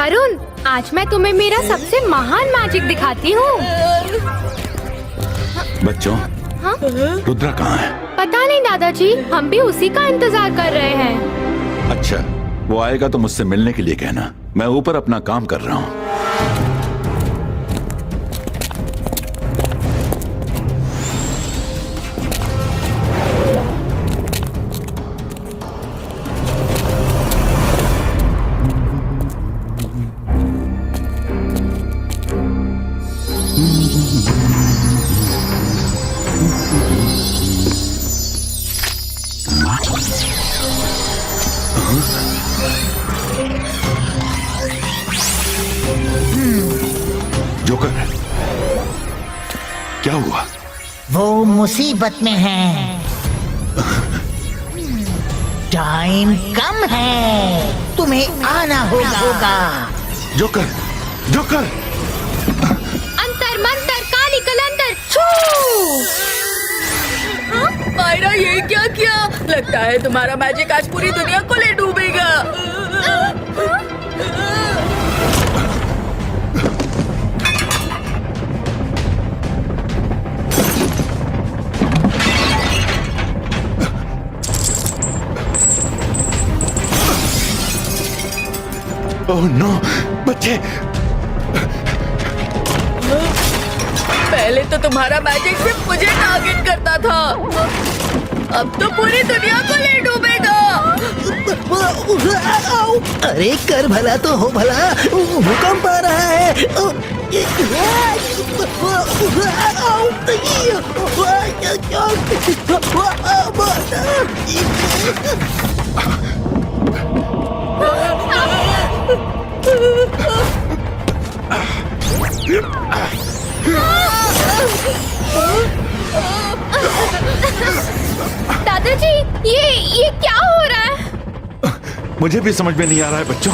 वरुण, आज मैं तुम्हें मेरा सबसे महान मैजिक दिखाती हूँ। बच्चों, हाँ? रुद्रा कहाँ है? पता नहीं दादाजी, हम भी उसी का इंतजार कर रहे हैं। अच्छा, वो आएगा तो मुझसे मिलने के लिए कहना। मैं ऊपर अपना काम कर रहा हूँ। जोकर, क्या हुआ? वो मुसीबत में है। टाइम कम है, तुम्हें आना होगा। Joker, joker! अंतर मंतर काली कलंदर छू! मायरा, ये क्या किया? लगता है तुम्हारा मैजिक आज पूरी दुनिया को ले डूबेगा। ओह नो, बच्चे! पहले तो तुम्हारा मैजिक सिर्फ मुझे टारगेट करता था, अब तो पूरी दुनिया को ले डूबेगा। अरे कर भला तो हो भला, भूकंप आ रहा है। दादाजी, ये क्या हो रहा है? मुझे भी समझ में नहीं आ रहा है बच्चों।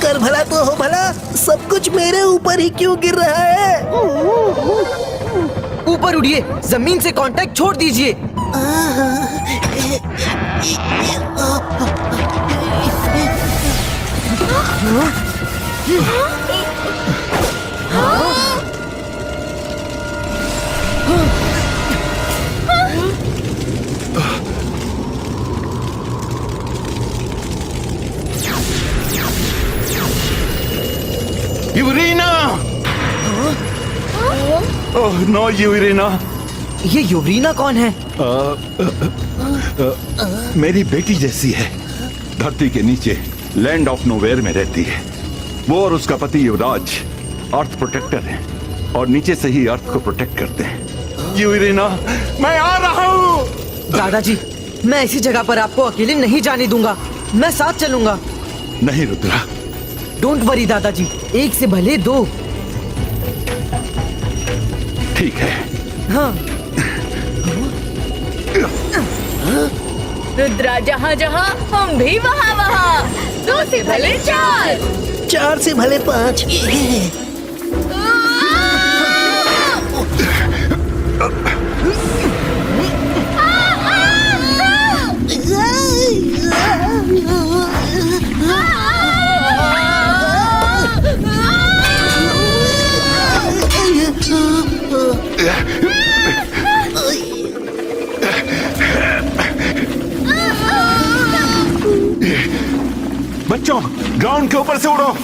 कर भला तो हो भला, सब कुछ मेरे ऊपर ही क्यों गिर रहा है? ऊपर उड़िए, जमीन से कांटेक्ट छोड़ दीजिए। यूरेना! Oh no Yurena! ये यूरेना कौन है? मेरी बेटी जैसी है। धरती के नीचे लैंड ऑफ नोवेयर में रहती है। वो और उसका पति युवराज अर्थ प्रोटेक्टर हैं और नीचे से ही अर्थ को प्रोटेक्ट करते हैं। यूरेना, मैं आ रहा हूँ। दादाजी, मैं ऐसी जगह पर आपको अकेले नहीं जाने दूंगा। मैं साथ चलूंगा। नहीं रुद्रा। डोंट वरी दादाजी, एक से भले दो। ठीक है। हाँ। रुद्रा जहाँ जहाँ, हम भी वहाँ वहाँ। 2 से भले 4, 4 से भले 5। बच्चों, ग्राउंड के ऊपर से उड़ो।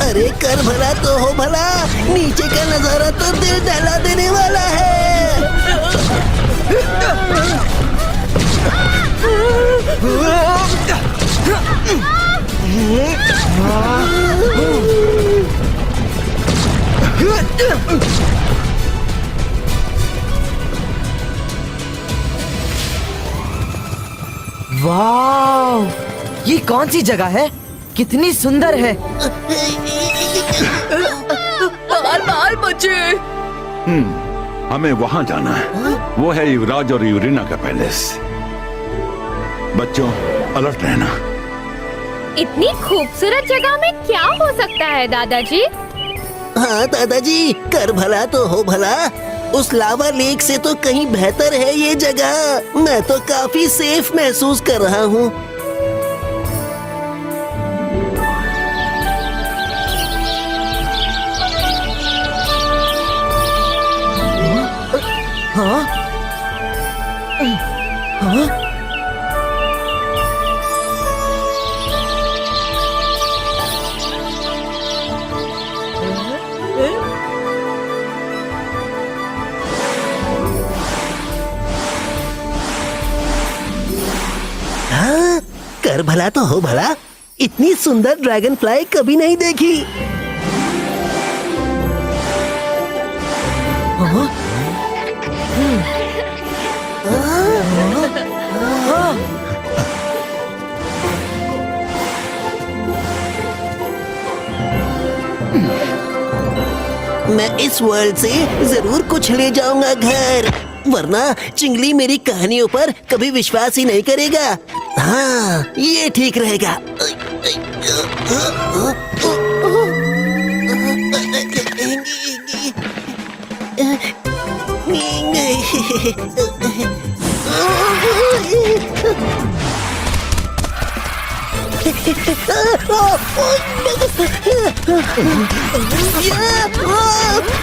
अरे कर भला तो हो भला, नीचे का नजारा तो दिल दहला देने वाला है। वाह, ये कौन सी जगह है? कितनी सुंदर है। बाल बाल बचे। हमें वहां जाना है। वो है युवराज और यूरिना का पैलेस। बच्चों, अलर्ट रहना। इतनी खूबसूरत जगह में क्या हो सकता है दादाजी? हाँ दादाजी, कर भला तो हो भला। उस लावा लेक से तो कहीं बेहतर है ये जगह। मैं तो काफी सेफ महसूस कर रहा हूँ। हाँ? हाँ? हाँ, कर भला तो हो भला। इतनी सुंदर ड्रैगन फ्लाई कभी नहीं देखी। हाँ? मैं इस वर्ल्ड से जरूर कुछ ले जाऊंगा घर, वरना चिंगली मेरी कहानियों पर कभी विश्वास ही नहीं करेगा। हाँ, ये ठीक रहेगा।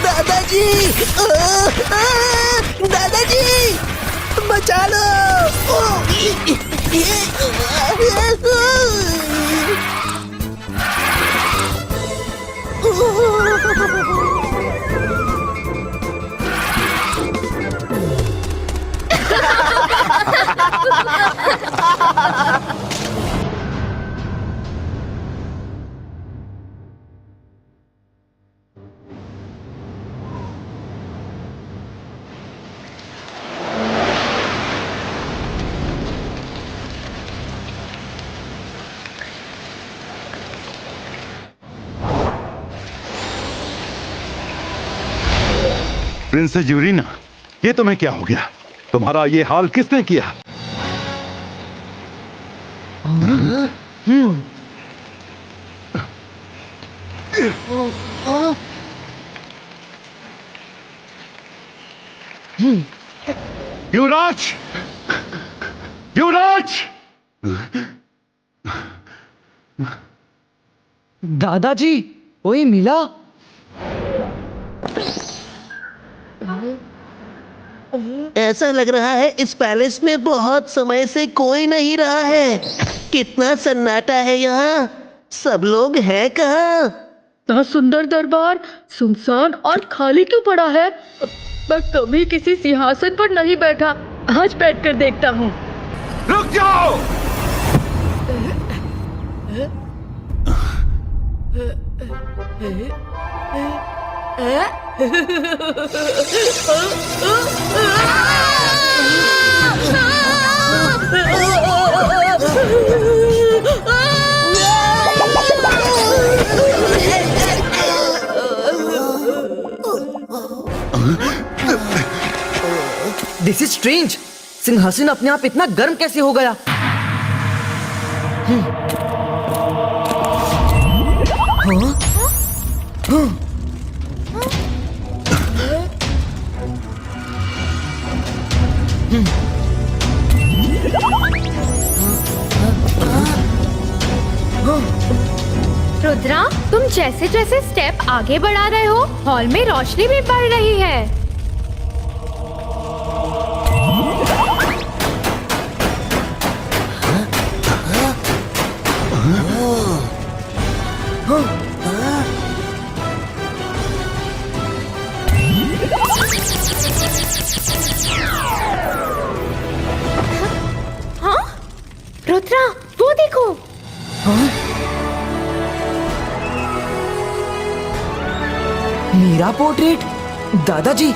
दादाजी, दादाजी, बचा लो। प्रिंसेस यूरिना, ये तुम्हें क्या हो गया? तुम्हारा ये हाल किसने किया? युवराज! युवराज! दादाजी, कोई मिला? ऐसा लग रहा है इस पैलेस में बहुत समय से कोई नहीं रहा है। कितना सन्नाटा है यहाँ। सब लोग हैं कहाँ? इतना सुंदर दरबार सुनसान और खाली क्यों पड़ा है? मैं कभी किसी सिंहासन पर नहीं बैठा, आज बैठकर देखता हूँ। रुक जाओ! This is strange. सिंहासन अपने आप इतना गर्म कैसे हो गया? हाँ? हाँ? रुद्रा, तुम जैसे जैसे स्टेप आगे बढ़ा रहे हो, हॉल में रोशनी भी बढ़ रही है। हाँ रुद्रा, वो देखो। मीरा पोर्ट्रेट? दादाजी,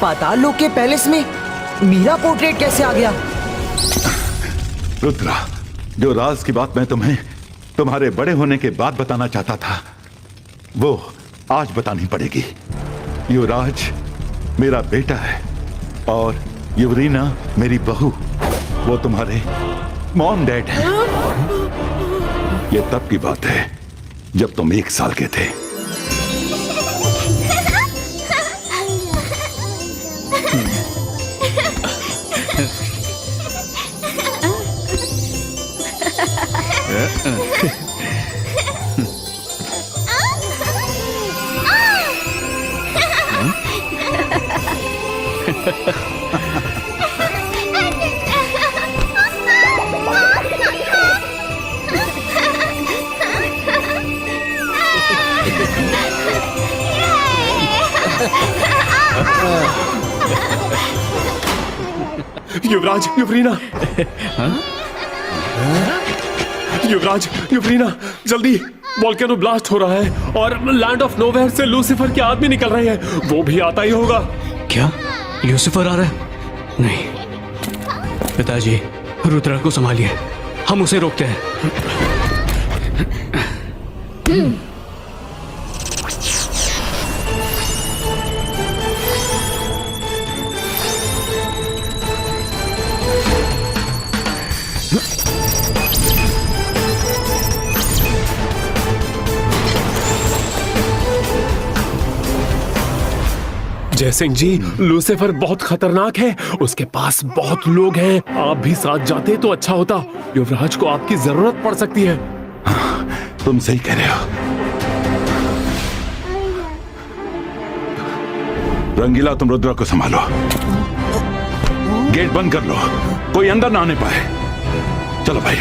पाताल लोक के पैलेस में मीरा पोर्ट्रेट कैसे आ गया? रुद्रा, जो राज की बात मैं तुम्हें तुम्हारे बड़े होने के बाद बताना चाहता था, वो आज बतानी पड़ेगी। युवराज मेरा बेटा है और युवरीना मेरी बहू। वो तुम्हारे मॉम डैड हैं। ये तब की बात है जब तुम 1 साल के थे। युवराज, युवरीना। युवराज, युवरीना, जल्दी! वोल्केनो ब्लास्ट हो रहा है और लैंड ऑफ नोवेयर से लूसीफर के आदमी निकल रहे हैं। वो भी आता ही होगा। क्या लूसीफर आ रहा है? नहीं पिताजी, रुद्रा को संभालिए, हम उसे रोकते हैं। जय सिंह जी, लूसीफर बहुत खतरनाक है। उसके पास बहुत लोग हैं। आप भी साथ जाते तो अच्छा होता। युवराज को आपकी जरूरत पड़ सकती है। तुम सही कह रहे हो। रंगीला, तुम रुद्रा को संभालो। गेट बंद कर लो, कोई अंदर ना आने पाए। चलो भाई।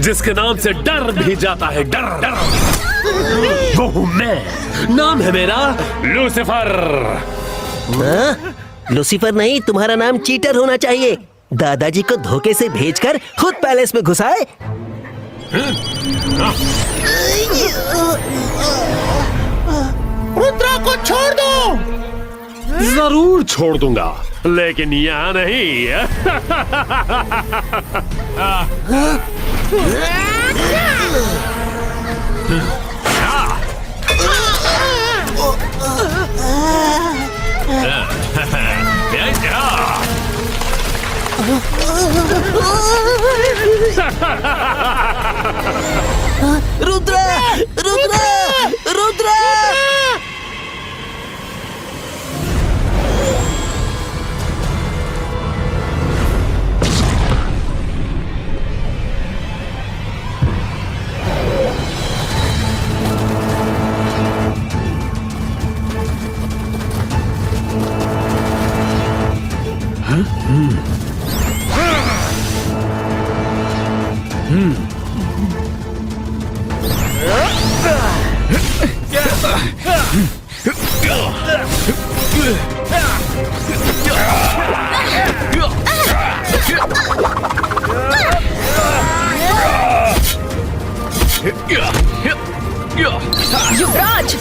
जिसके नाम से डर भी जाता है, डर डर, वो हूं मैं। नाम है मेरा लूसीफर। लूसीफर नहीं, तुम्हारा नाम चीटर होना चाहिए। दादाजी को धोखे से भेजकर खुद पैलेस में घुसाए। रुद्रा को छोड़ दो। जरूर छोड़ दूंगा, लेकिन यहाँ नहीं। रुद्रा, रुद्रा, रुद्रा! युवराज,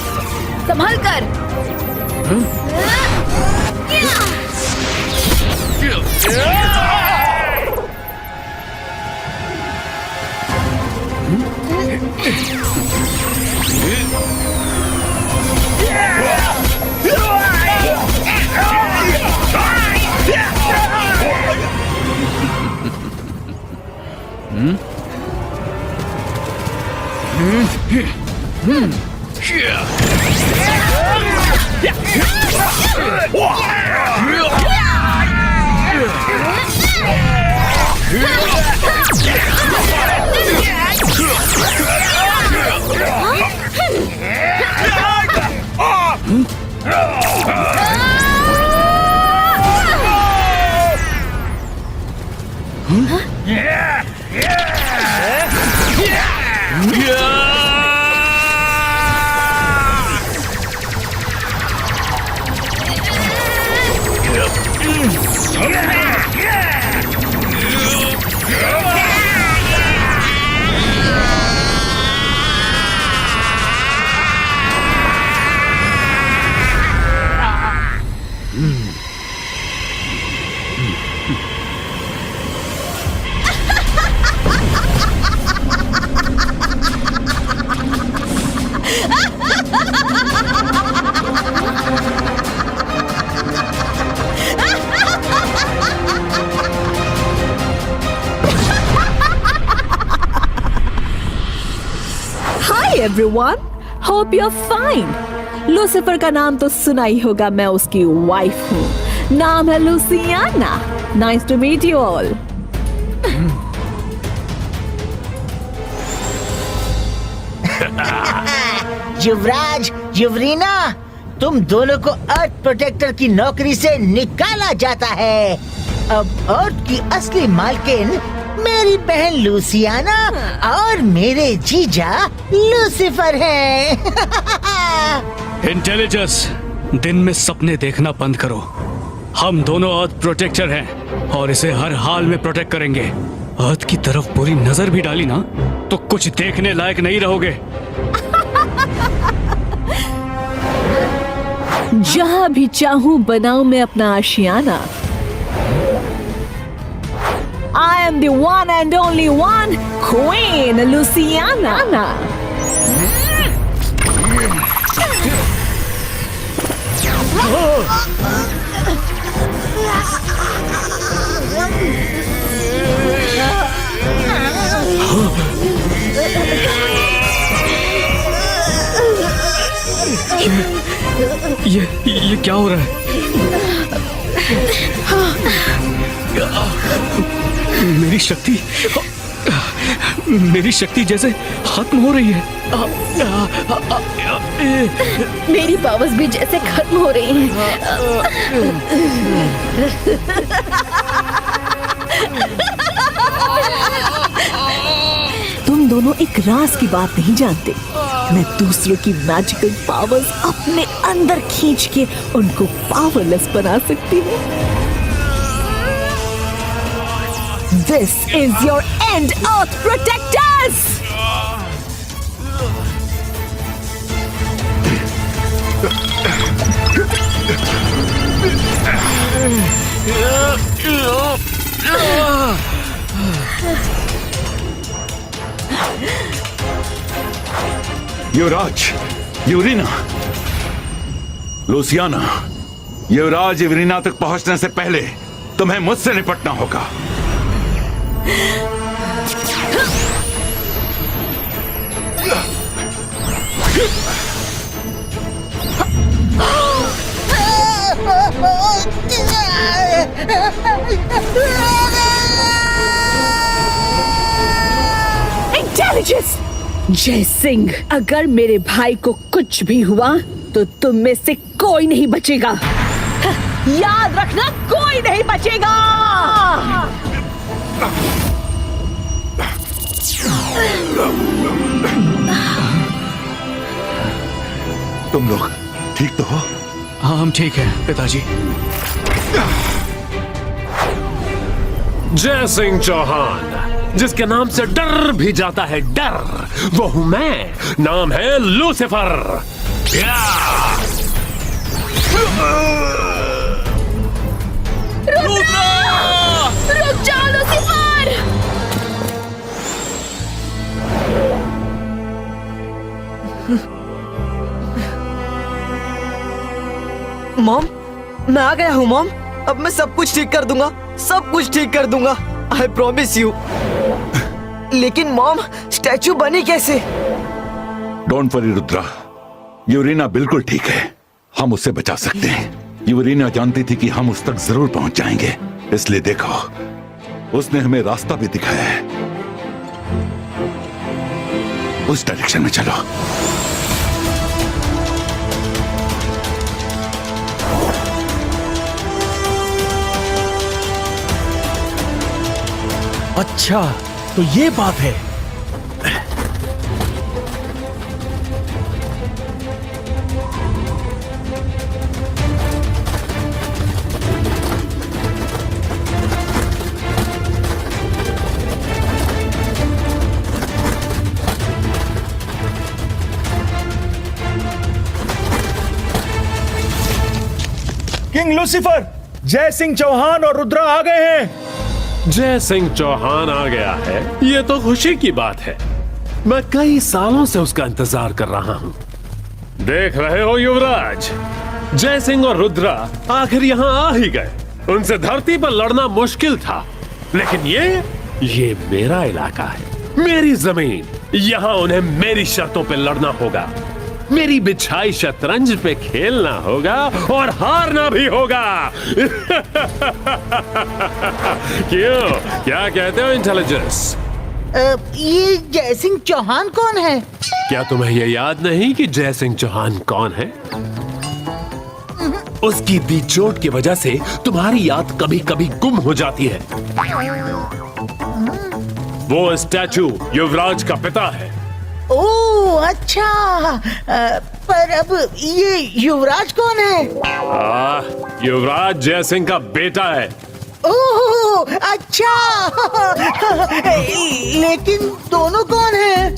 संभल कर। Hi everyone, hope you are fine. Lucifer का नाम तो सुना ही होगा, मैं उसकी वाइफ हूँ। नाम है Luciana. Nice to meet you all. Yuvraj, Yuvrina, तुम दोनों को अर्थ प्रोटेक्टर की नौकरी से निकाला जाता है। अब अर्थ की असली मालकिन मेरी बहन लूसियाना और मेरे जीजा लूसीफर हैं। इंटेलिजेंस, दिन में सपने देखना बंद करो। हम दोनों अर्थ प्रोटेक्टर हैं और इसे हर हाल में प्रोटेक्ट करेंगे। अर्थ की तरफ बुरी नजर भी डाली ना तो कुछ देखने लायक नहीं रहोगे। जहाँ भी चाहूँ बनाऊं मैं अपना आशियाना। I am the one and only one, Queen Luciana. ये क्या हो रहा है? मेरी शक्ति जैसे खत्म हो रही है। मेरी पावर्स भी जैसे खत्म हो रही हैं। तुम दोनों एक राज की बात नहीं जानते। मैं दूसरों की मैजिकल पावर्स अपने अंदर खींच के उनको पावरलेस बना सकती हूँ। This is your end, Earth Protectors! Yuvraj, Yurina, Luciana, Yuvraj Yurina तक पहुंचने से पहले तुम्हें मुझसे निपटना होगा। इंटेलिजेंस! जय सिंह, अगर मेरे भाई को कुछ भी हुआ तो तुम में से कोई नहीं बचेगा। याद रखना, कोई नहीं बचेगा। तुम लोग ठीक तो हो? हाँ, हम ठीक हैं पिताजी। जय सिंह चौहान, जिसके नाम से डर भी जाता है डर, वो हूं मैं। नाम है लूसीफर। रुक जाओ लूसीफर! मॉम, मैं आ गया हूँ मॉम। अब मैं सब कुछ ठीक कर दूंगा, सब कुछ ठीक कर दूंगा। I promise you. लेकिन मॉम, स्टैचू बनी कैसे? डोंट वरी रुद्रा, यूरिना बिल्कुल ठीक है। हम उसे बचा सकते हैं। यूरिना जानती थी कि हम उस तक जरूर पहुंच जाएंगे, इसलिए देखो, उसने हमें रास्ता भी दिखाया है। उस डायरेक्शन में चलो। अच्छा, तो ये बात है। किंग लूसीफर, जय सिंह चौहान और रुद्रा आ गए हैं। जय सिंह चौहान आ गया है, ये तो खुशी की बात है। मैं कई सालों से उसका इंतजार कर रहा हूँ। देख रहे हो युवराज, जय सिंह और रुद्रा आखिर यहाँ आ ही गए। उनसे धरती पर लड़ना मुश्किल था, लेकिन ये मेरा इलाका है, मेरी जमीन। यहाँ उन्हें मेरी शर्तों पे लड़ना होगा, मेरी बिछाई शतरंज पे खेलना होगा और हारना भी होगा। क्यों, क्या कहते हो इंटेलिजेंस? ये जय सिंह चौहान कौन है? क्या तुम्हें ये याद नहीं कि जय सिंह चौहान कौन है? उसकी दी चोट की वजह से तुम्हारी याद कभी कभी गुम हो जाती है। वो स्टैचू युवराज का पिता है। ओह अच्छा, पर अब ये युवराज कौन है? युवराज जय सिंह का बेटा है। ओह अच्छा, लेकिन दोनों कौन हैं?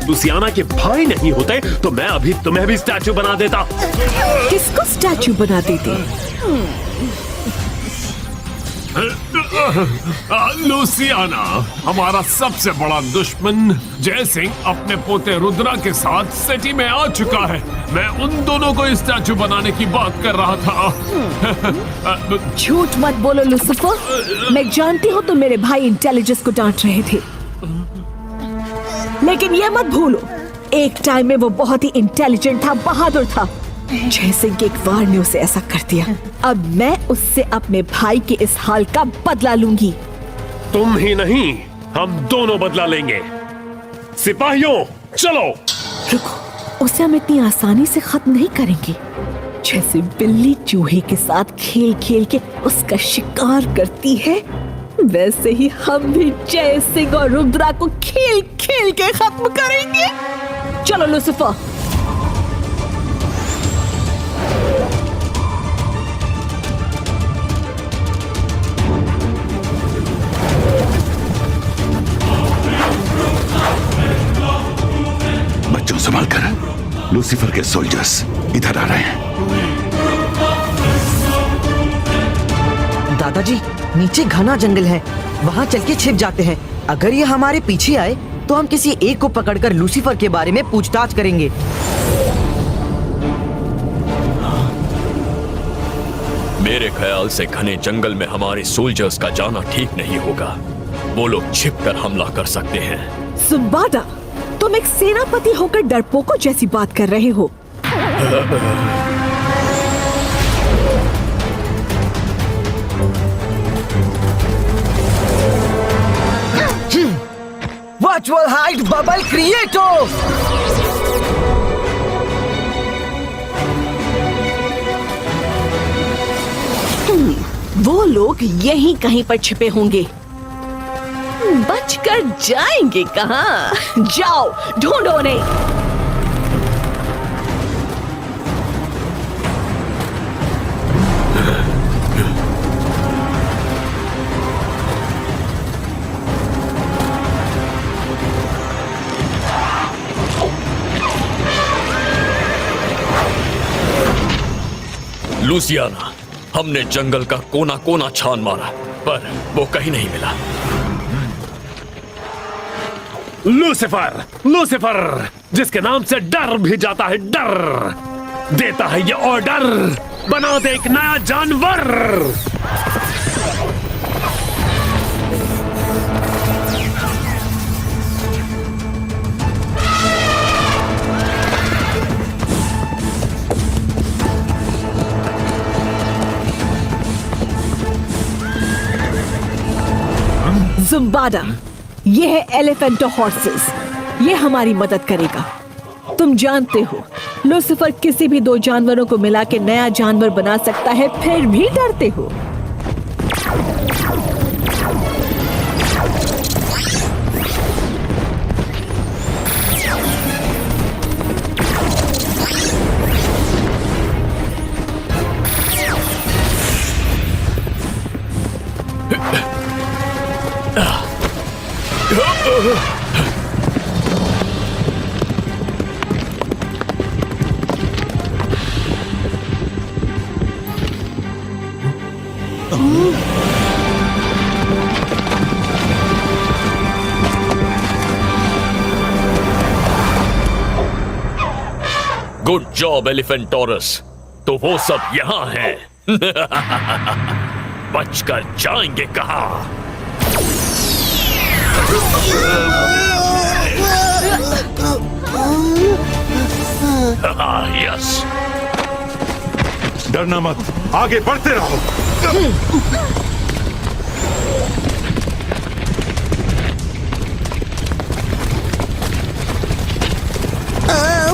लुसियाना के भाई नहीं होते तो मैं अभी तुम्हें भी स्टैचू बना देता। किसको स्टैचू बना देती? लुसियाना, हमारा सबसे बड़ा दुश्मन जय सिंह अपने पोते रुद्रा के साथ सिटी में आ चुका है। मैं उन दोनों को स्टैचू बनाने की बात कर रहा था। झूठ मत बोलो लूसीफर, मैं जानती हूँ तुम मेरे भाई इंटेलिजेंस को डांट रहे थे, लेकिन ये मत भूलो एक टाइम में वो बहुत ही इंटेलिजेंट था, बहादुर था। जय सिंह के एक वार ने उसे ऐसा कर दिया। अब मैं उससे अपने भाई के इस हाल का बदला लूंगी। तुम ही नहीं, हम दोनों बदला लेंगे। सिपाहियों चलो। रुको, उसे हम इतनी आसानी से खत्म नहीं करेंगे। जैसे बिल्ली चूहे के साथ खेल खेल के उसका शिकार करती है, वैसे ही हम भी जय सिंह और रुद्रा को खेल खेल के खत्म करेंगे। चलो लूसीफर। बच्चों संभाल कर, लूसीफर के सोल्जर्स इधर आ रहे हैं। दादाजी, नीचे घना जंगल है, वहाँ चल के छिप जाते हैं। अगर ये हमारे पीछे आए तो हम किसी एक को पकड़कर लूसीफर के बारे में पूछताछ करेंगे। मेरे ख्याल से घने जंगल में हमारे सोल्जर्स का जाना ठीक नहीं होगा। वो लोग छिपकर हमला कर सकते हैं। सुबादा, तुम एक सेनापति होकर डरपोकों जैसी बात कर रहे हो। Virtual height bubble creator. वो लोग यहीं कहीं पर छिपे होंगे, बचकर जाएंगे कहाँ? जाओ ढूंढो उन्हें। लूसियाना, हमने जंगल का कोना कोना छान मारा, पर वो कहीं नहीं मिला। लूसीफर, लूसीफर, जिसके नाम से डर भी जाता है, डर देता है ये ऑर्डर, बना दे एक नया जानवर। जुम्बाडा, ये है एलिफेंटो हॉर्सेस। ये हमारी मदद करेगा। तुम जानते हो लूसीफर किसी भी दो जानवरों को मिला के नया जानवर बना सकता है, फिर भी डरते हो। Good job Elephantorus. तो वो सब यहाँ हैं। बचकर जाएंगे कहाँ? यस। डरना मत, आगे बढ़ते रहो।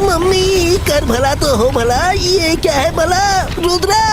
मम्मी कर भला तो हो भला, ये क्या है भला? रुद्रा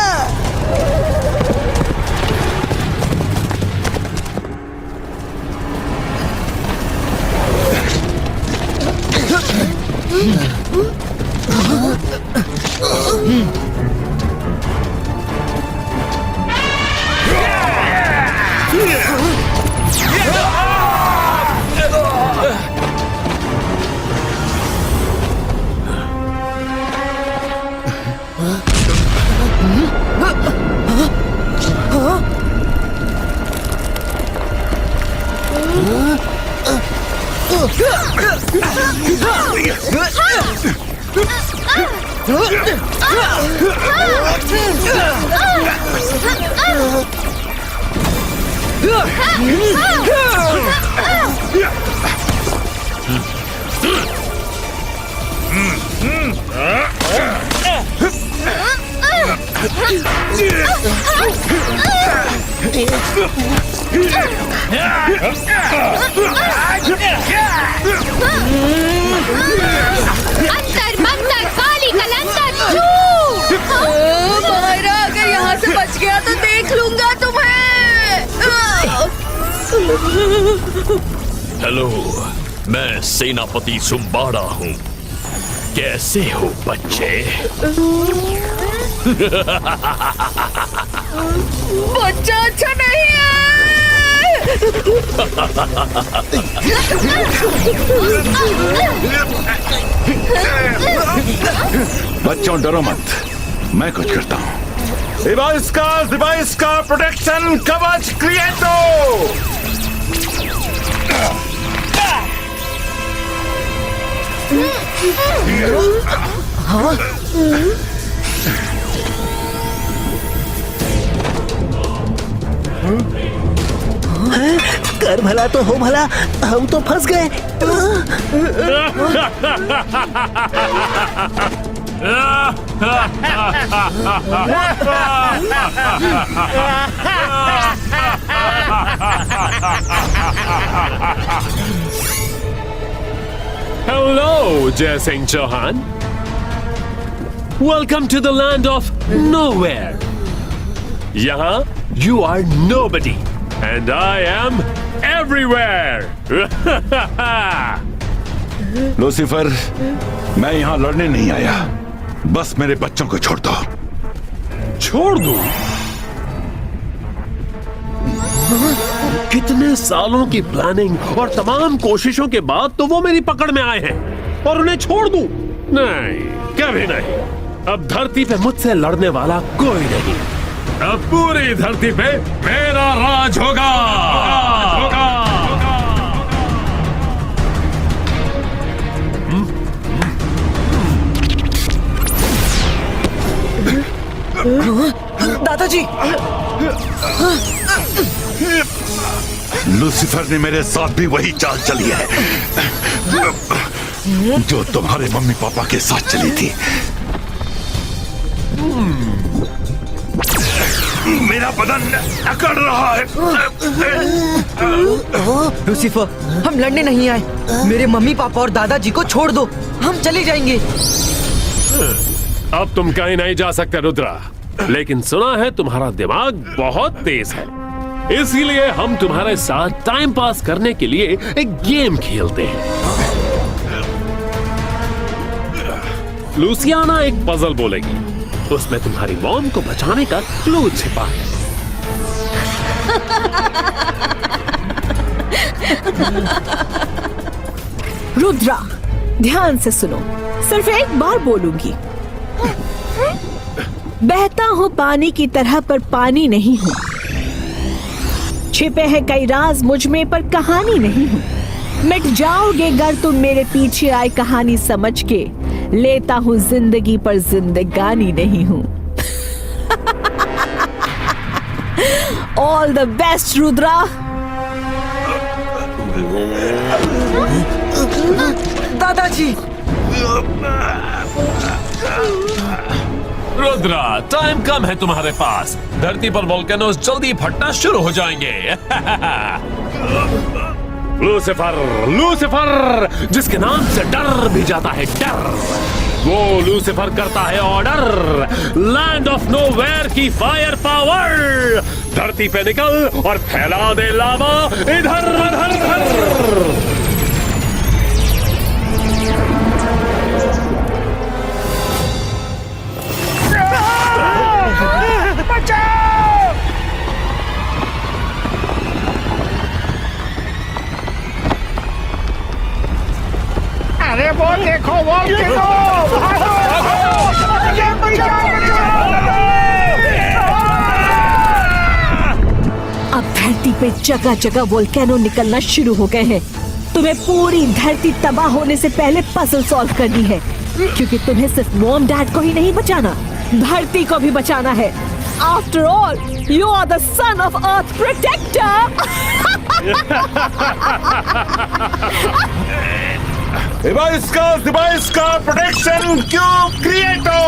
अंतर मंतर काली कलंदर मायरा अगर यहाँ से बच गया तो देख लूंगा तुम्हें। हेलो, मैं सेनापति सुम्बाड़ा हूँ। कैसे हो बच्चे? बच्चा अच्छा नहीं है। बच्चों डरो मत, मैं कुछ करता हूँ। डिवाइस का प्रोटेक्शन कवच क्रिएटो। कर भला तो हो भला, हम तो फंस गए। Hello, Jai Singh Chauhan. Welcome to the land of nowhere. यहाँ you are nobody and I am everywhere. Lucifer, मैं यहाँ लड़ने नहीं आया, बस मेरे बच्चों को छोड़ दो। छोड़ दूं? कितने सालों की प्लानिंग और तमाम कोशिशों के बाद तो वो मेरी पकड़ में आए हैं और उन्हें छोड़ दूं? नहीं, कभी नहीं। अब धरती पे मुझसे लड़ने वाला कोई नहीं। अब पूरी धरती पे मेरा राज होगा। दादाजी, लूसीफर ने मेरे साथ भी वही चाल चली है जो तुम्हारे मम्मी पापा के साथ चली थी। मेरा बदन अकड़ रहा है। लूसीफर, हम लड़ने नहीं आए। मेरे मम्मी पापा और दादाजी को छोड़ दो, हम चले जाएंगे। अब तुम कहीं नहीं जा सकते रुद्रा, लेकिन सुना है तुम्हारा दिमाग बहुत तेज है। इसीलिए हम तुम्हारे साथ टाइम पास करने के लिए एक गेम खेलते हैं। लूसियाना एक पजल बोलेगी, उसमें तुम्हारी मॉम को बचाने का क्लू छिपा है। रुद्रा, ध्यान से सुनो, सिर्फ एक बार बोलूंगी। बहता हूँ पानी की तरह पर पानी नहीं हूँ। छिपे हैं कई राज मुझ में पर कहानी नहीं हूँ। मिट जाओगे अगर तुम मेरे पीछे आए कहानी समझ के। लेता हूँ जिंदगी पर जिंदगानी नहीं हूँ। All the best Rudra. दादाजी, रुद्रा, टाइम कम है तुम्हारे पास। धरती पर वोल्केनोस जल्दी फटना शुरू हो जाएंगे। लूसीफर, लूसीफर, जिसके नाम से डर भी जाता है डर, वो लूसीफर करता है ऑर्डर। लैंड ऑफ नोवेयर की फायर पावर, धरती पे निकल और फैला दे लावा इधर उधर उधर। अरे वो देखो, वोल्केनो! भागो! अब धरती पे जगह जगह वोल्केनो निकलना शुरू हो गए हैं। तुम्हें पूरी धरती तबाह होने से पहले पजल सॉल्व करनी है, क्योंकि तुम्हें सिर्फ मॉम डैड को ही नहीं बचाना, धरती को भी बचाना है। After all, you are the son of Earth Protector. Device का प्रोटेक्शन क्यों क्रिएटो?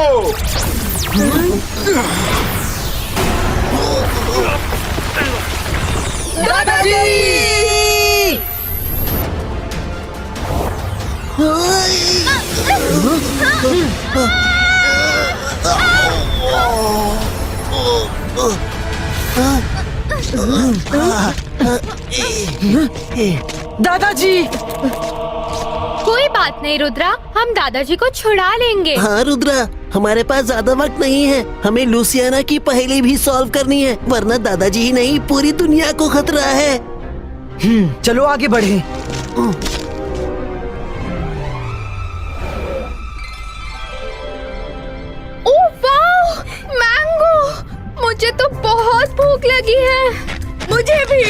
दादाजी! दादाजी! कोई बात नहीं रुद्रा, हम दादाजी को छुड़ा लेंगे। हाँ रुद्रा, हमारे पास ज्यादा वक्त नहीं है। हमें लूसियाना की पहेली भी सॉल्व करनी है, वरना दादाजी ही नहीं पूरी दुनिया को खतरा है। चलो आगे बढ़े। ओह वाह, मैंगो! मुझे तो बहुत भूख लगी है। मुझे भी।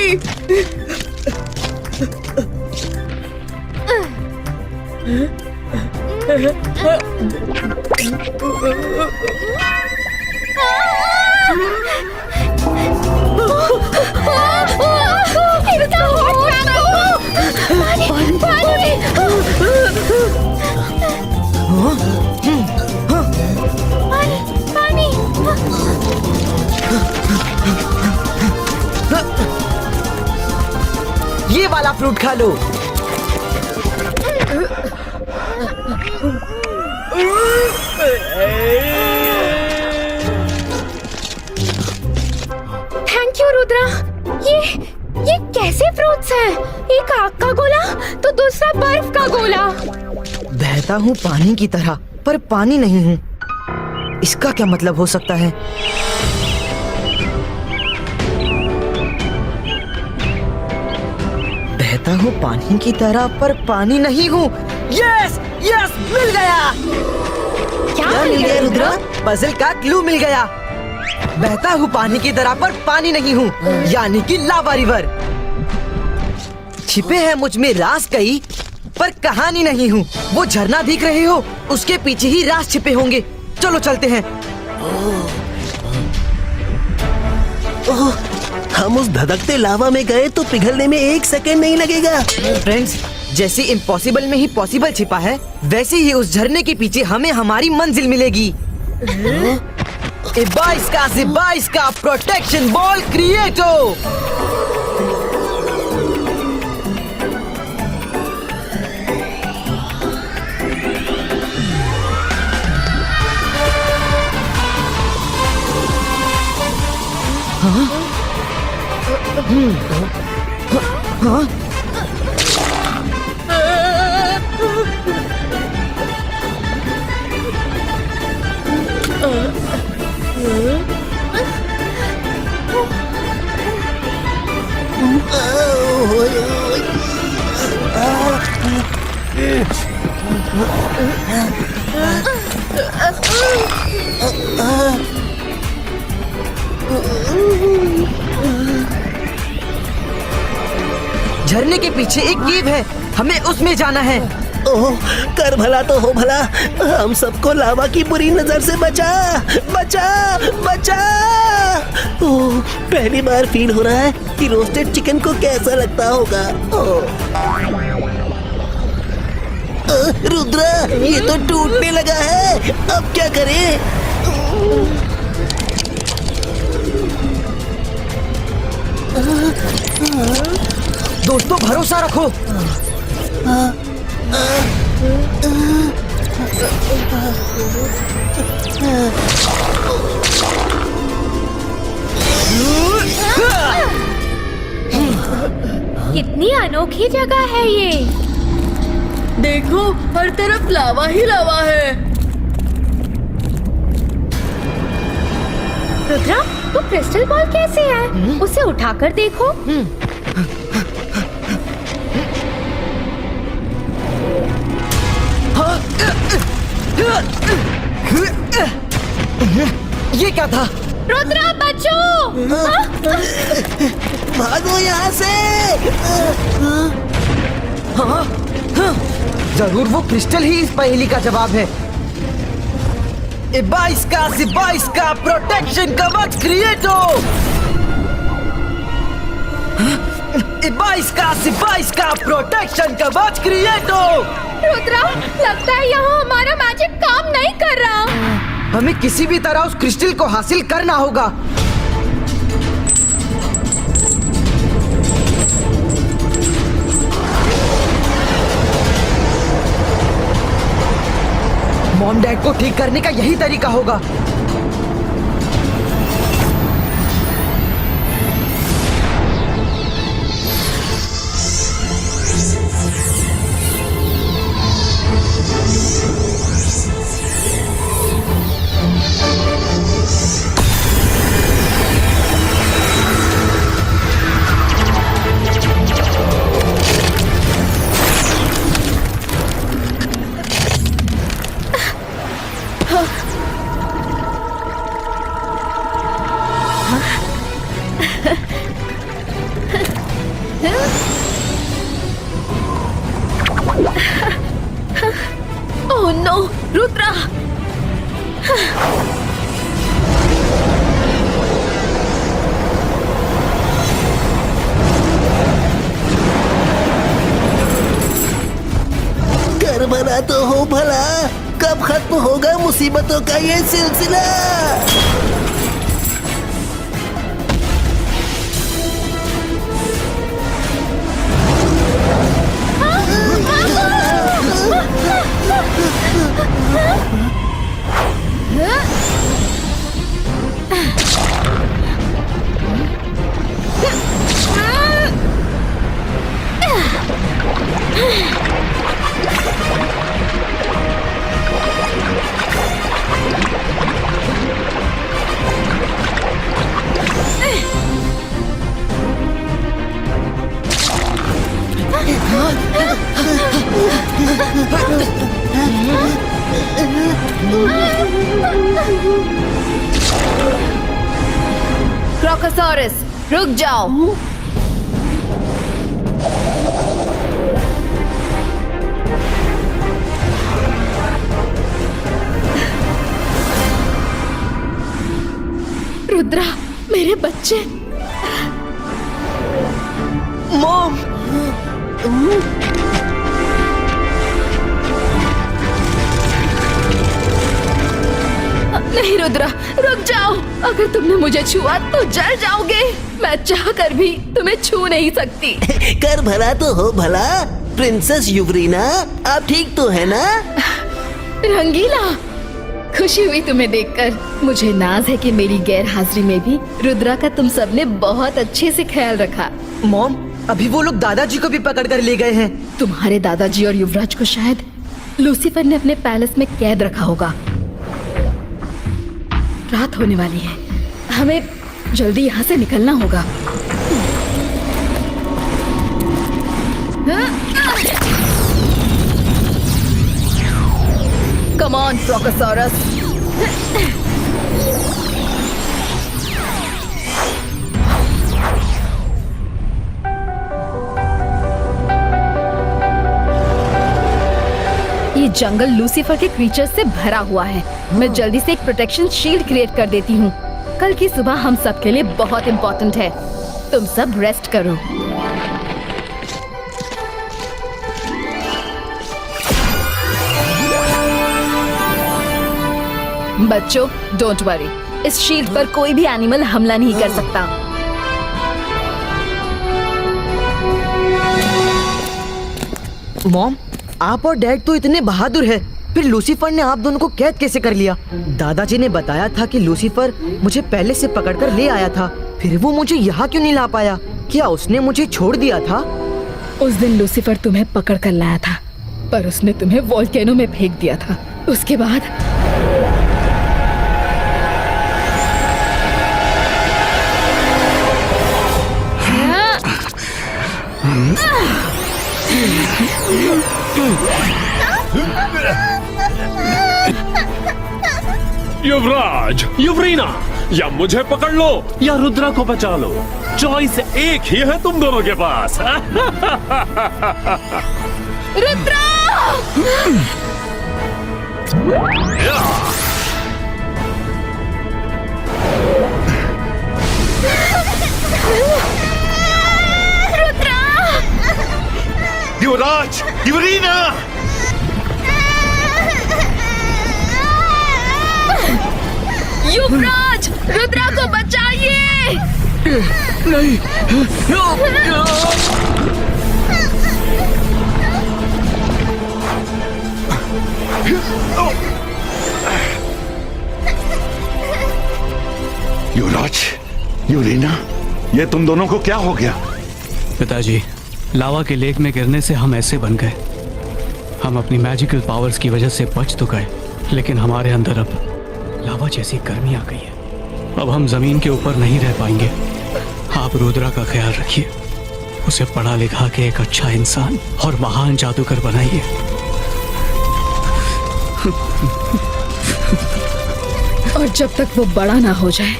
इतना हॉट मैंगो! पानी! पानी! ये वाला फ्रूट खा लो। Thank you Rudra. ये कैसे फ्रूट्स हैं? एक आग का गोला तो दूसरा बर्फ का गोला। बहता हूँ पानी की तरह पर पानी नहीं हूँ, इसका क्या मतलब हो सकता है? बहता हूँ पानी की तरह पर पानी नहीं हूँ। यस यस, मिल गया। क्या मिल गया रुद्रा? पजल का क्लू मिल गया। बहता हूँ पानी की तरह पर पानी नहीं हूँ, यानी कि लावा रिवर। छिपे हैं मुझ में राज कई पर कहानी नहीं हूँ। वो झरना दिख रहे हो, उसके पीछे ही राज छिपे होंगे। चलो चलते हैं। ओह, हम उस धधकते लावा में गए तो पिघलने में 1 सेकेंड नहीं लगेगा। फ्रेंड्स, जैसे इम्पॉसिबल में ही पॉसिबल छिपा है, वैसे ही उस झरने के पीछे हमें हमारी मंजिल मिलेगी। बाइस का प्रोटेक्शन बॉल क्रिएटो। झरने के पीछे एक कीव है, हमें उसमें जाना है। ओह, कर भला तो हो भला, हम सबको लावा की बुरी नजर से बचा बचा बचा। ओह, पहली बार फील हो रहा है कि रोस्टेड चिकन को कैसा लगता होगा। रुद्रा, ये तो टूटने लगा है, अब क्या करें? दोस्तों भरोसा रखो। कितनी अनोखी जगह है ये। देखो, हर तरफ लावा ही लावा है। रुद्रा, वो क्रिस्टल बॉल कैसे है? उसे उठाकर देखो। ये क्या था? रुद्रा बचो! भागो यहाँ से! हाँ, जरूर वो क्रिस्टल ही इस पहेली का जवाब है। इबाइस का प्रोटेक्शन कवच क्रिएटो। इबाइस का प्रोटेक्शन कवच क्रिएटो। रुद्रा, लगता है यहाँ हमारा मैजिक काम नहीं कर रहा। हमें किसी भी तरह उस क्रिस्टल को हासिल करना होगा। मॉम डैड को ठीक करने का यही तरीका होगा। Oh no, Rudra! कर भला तो हो भला, कब खत्म होगा मुसीबतों का ये सिलसिला? क्रोकोसॉरस, रुक जाओ। रुद्रा, मेरे बच्चे। मॉम, नहीं रुद्रा, रुक जाओ। अगर तुमने मुझे छुआ तो जल जाओगे। मैं चाहकर भी तुम्हें छू नहीं सकती। कर भला तो हो भला, प्रिंसेस युवरीना, आप ठीक तो है ना? रंगीला, खुशी हुई तुम्हें देखकर। मुझे नाज है कि मेरी गैर हाजिरी में भी रुद्रा का तुम सबने बहुत अच्छे से ख्याल रखा। मॉम, अभी वो लोग दादाजी को भी पकड़ कर ले गए हैं। तुम्हारे दादाजी और युवराज को शायद लूसीफर ने अपने पैलेस में कैद रखा होगा। रात होने वाली है, हमें जल्दी यहाँ से निकलना होगा। Come on Procosaurus. ये जंगल लूसीफर के क्रीचर्स से भरा हुआ है। मैं जल्दी से एक प्रोटेक्शन शील्ड क्रिएट कर देती हूँ। कल की सुबह हम सब के लिए बहुत इम्पोर्टेंट है। तुम सब रेस्ट करो। बच्चों, डोंट वरी, इस शील्ड पर कोई भी एनिमल हमला नहीं कर सकता। मॉम, आप और डैड तो इतने बहादुर हैं, फिर लूसीफर ने आप दोनों को कैद कैसे कर लिया? दादाजी ने बताया था कि लूसीफर मुझे पहले से पकड़कर ले आया था, फिर वो मुझे यहाँ क्यों नहीं ला पाया? क्या उसने मुझे छोड़ दिया था? उस दिन लूसीफर तुम्हें पकड़ कर लाया था, पर उसने तुम्हें वोल्केनो में फेंक दिया था। उसके बाद युवराज, युवरीना, या मुझे पकड़ लो या रुद्रा को बचा लो। चॉइस एक ही है तुम दोनों के पास। रुद्रा! युवराज, युवरीना! युवराज, रुद्रा को बचाइए! नहीं। युवराज, युवरीना, ये तुम दोनों को क्या हो गया? पिताजी, लावा के लेक में गिरने से हम ऐसे बन गए। हम अपनी मैजिकल पावर्स की वजह से बच तो गए, लेकिन हमारे अंदर अब लावा जैसी गर्मी आ गई है। अब हम जमीन के ऊपर नहीं रह पाएंगे। आप रुद्रा का ख्याल रखिए, उसे पढ़ा लिखा के एक अच्छा इंसान और महान जादूगर बनाइए। और जब तक वो बड़ा ना हो जाए,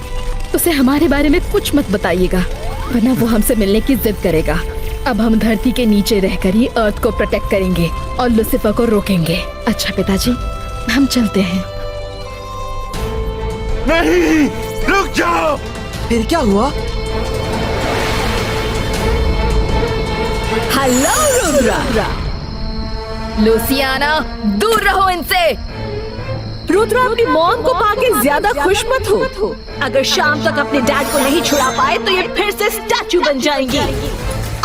उसे हमारे बारे में कुछ मत बताइएगा, वरना वो हमसे मिलने की जिद करेगा। अब हम धरती के नीचे रहकर ही अर्थ को प्रोटेक्ट करेंगे और लूसीफर को रोकेंगे। अच्छा पिताजी, हम चलते हैं। नहीं, रुक जाओ! फिर क्या हुआ? हेलो रुद्रा। लूसियाना, दूर रहो इनसे। रुद्रा, अपनी मॉम को पाके ज्यादा खुश मत हो। अगर शाम तक अपने डैड को नहीं छुड़ा पाए तो ये फिर से स्टैचू बन जाएंगी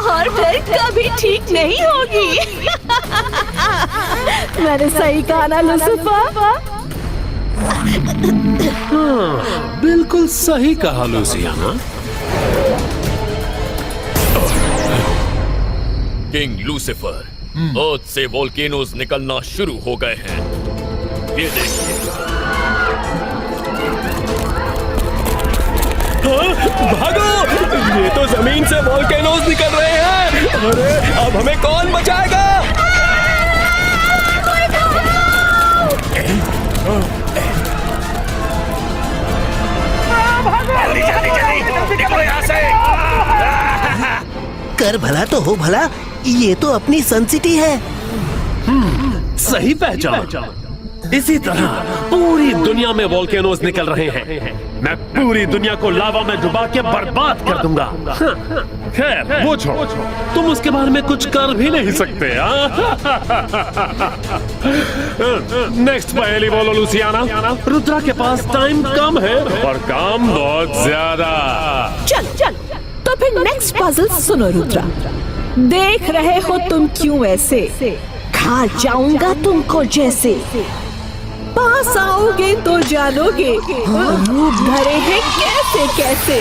और फिर कभी ठीक नहीं होगी। मैंने सही कहा ना लूसीफर? बिल्कुल सही कहा लूसियाना। किंग लूसीफर, अर्थ से वोल्केनोज निकलना शुरू हो गए हैं। ये देखिए। भागो! ये तो जमीन से वोल्केनोज निकल रहे हैं। अरे, अब हमें कौन बचाएगा? कर भला तो हो भला, ये तो अपनी सन सिटी है। सही पहचान। इसी तरह पूरी दुनिया में वोल्केनोज निकल रहे हैं। मैं पूरी दुनिया को लावा में डुबा के बर्बाद कर दूंगा। खैर, वो छोड़ो, तुम उसके बारे में कुछ कर भी नहीं सकते। नेक्स्ट पहेली बोलो लूसियाना। रुद्रा के पास टाइम कम है और काम बहुत ज्यादा। चल, तो फिर नेक्स्ट पजल सुनो रुद्रा। देख रहे हो तुम क्यों ऐसे? खा जाऊंगा तुमको जैसे। पास आओगे तो जानोगे रूप धरे हैं कैसे कैसे।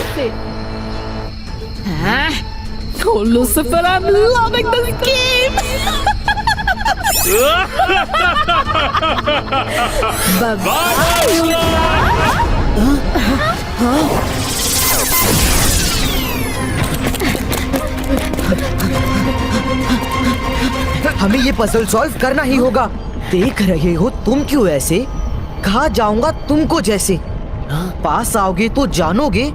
Oh, Lucifer, I'm loving this game. हमें ये पजल सॉल्व करना ही होगा। देख रहे हो तुम क्यों ऐसे? खा जाऊंगा तुमको जैसे। पास आओगे तो जानोगे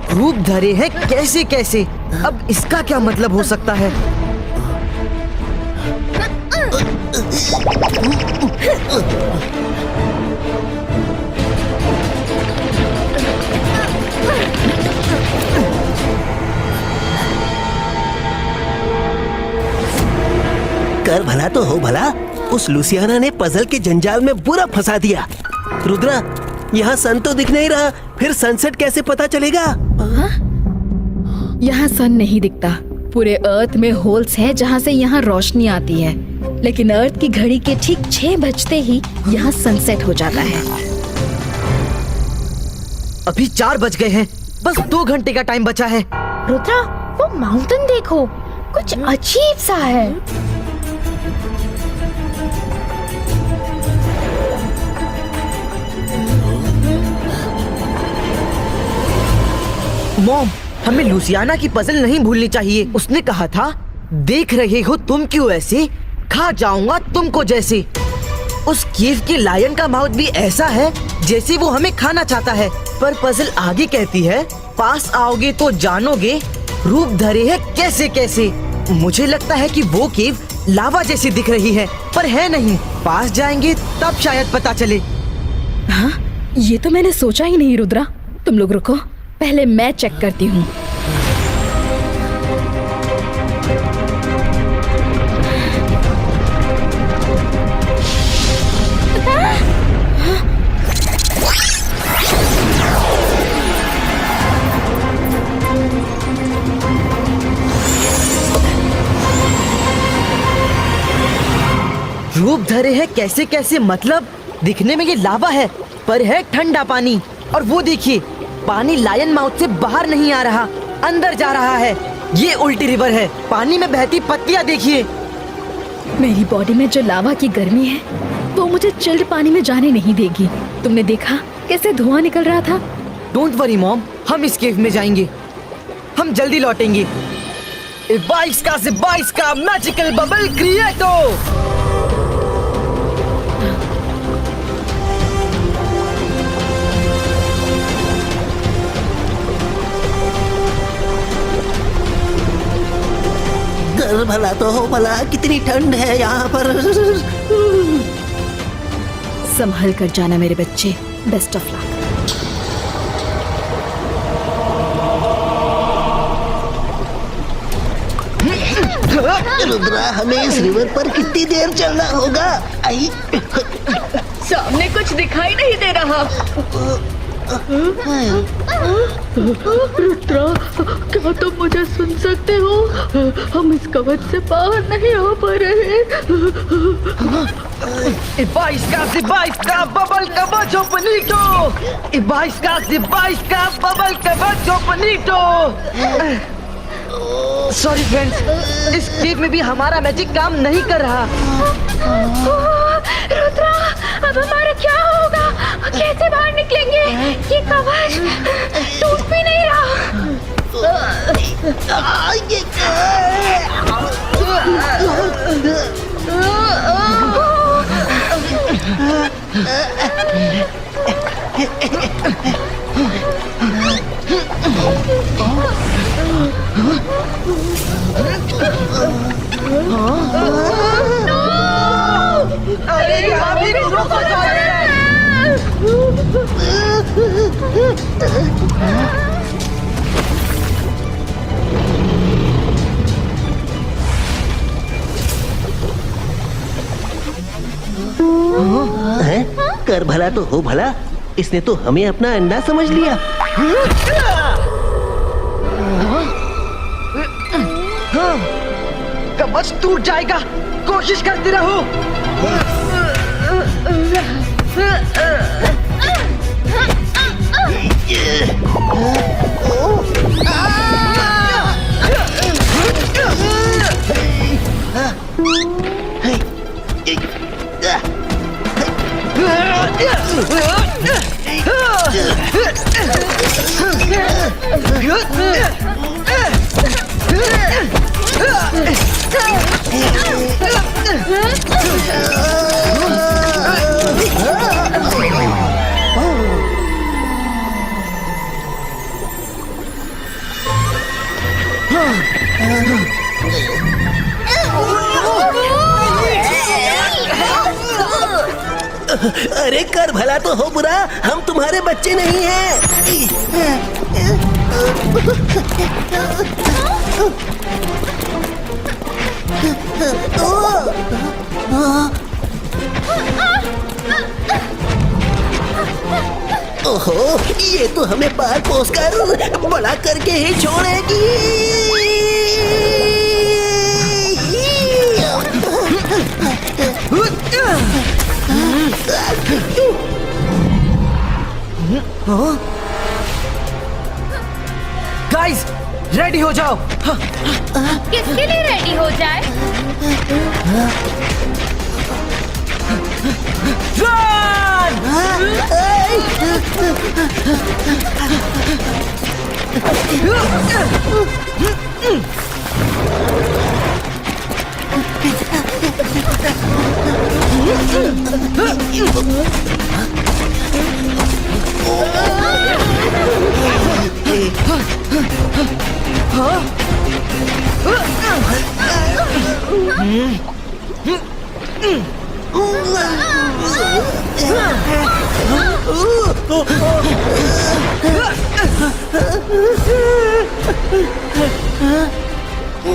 रूप धरे हैं कैसे कैसे। अब इसका क्या मतलब हो सकता है? कर भला तो हो भला, उस लुसियाना ने पजल के जंजाल में बुरा फंसा दिया। रुद्रा, यहाँ सन तो दिख नहीं रहा, फिर सनसेट कैसे पता चलेगा? यहाँ सन नहीं दिखता। पूरे अर्थ में होल्स है जहाँ से यहाँ रोशनी आती है, लेकिन अर्थ की घड़ी के ठीक 6 बजते ही यहाँ सनसेट हो जाता है। अभी 4 बज गए हैं, बस 2 घंटे का टाइम बचा है। रुद्रा, वो माउंटेन देखो, कुछ अजीब सा है। मॉम, हमें लुसियाना की पजल नहीं भूलनी चाहिए। उसने कहा था, देख रहे हो तुम क्यों ऐसे, खा जाऊंगा तुमको जैसे। उस केव के लायन का माउथ भी ऐसा है जैसे वो हमें खाना चाहता है। पर पजल आगे कहती है, पास आओगे तो जानोगे रूप धरे है कैसे कैसे। मुझे लगता है कि वो केव लावा जैसी दिख रही है, पर है नहीं। पास जाएंगे तब शायद पता चले। हाँ, ये तो मैंने सोचा ही नहीं। रुद्रा, तुम लोग रुको, पहले मैं चेक करती हूँ। रूप धरे है कैसे कैसे मतलब दिखने में ये लावा है, पर है ठंडा पानी। और वो देखिए, पानी लायन माउथ से बाहर नहीं आ रहा, अंदर जा रहा है। ये उल्टी रिवर है। पानी में बहती पत्तियां देखिए। मेरी बॉडी में जो लावा की गर्मी है वो मुझे चिल्ड पानी में जाने नहीं देगी। तुमने देखा कैसे धुआं निकल रहा था? डोंट वरी मॉम, हम इस केव में जाएंगे। हम जल्दी लौटेंगे। 22 का मैजिकल बबल क्रिएटो। कर भला तो हो भला, कितनी ठंड है यहाँ पर। संभल कर जाना मेरे बच्चे। Best of luck. रुद्रा, हमें इस रिवर पर कितनी देर चलना होगा? आई, सामने कुछ दिखाई नहीं दे रहा। रुद्रा, क्या तुम मुझे सुन सकते हो? हम इस कवच से बाहर नहीं आ पा रहे। 22 का बबल कवच ओपनिटो। 22 का बबल कवच ओपनिटो। सॉरी फ्रेंड्स, इस केव में भी हमारा मैजिक काम नहीं कर रहा। रुद्रा, अब हमारा क्या होगा? कैसे बाहर निकलेंगे? ये कवच टूट भी नहीं रहा। अरे अभी रुको जाए। कर भला तो हो भला, इसने तो हमें अपना अंडा समझ लिया। कवच टूट जाएगा, कोशिश करते रहो। अरे कर भला तो हो बुरा, हम तुम्हारे बच्चे नहीं हैं। ओहो, ये तो हमें पार पोस कर बड़ा करके ही छोड़ेगी। गाइस, रेडी हो जाओ। किसके लिए रेडी हो जाए?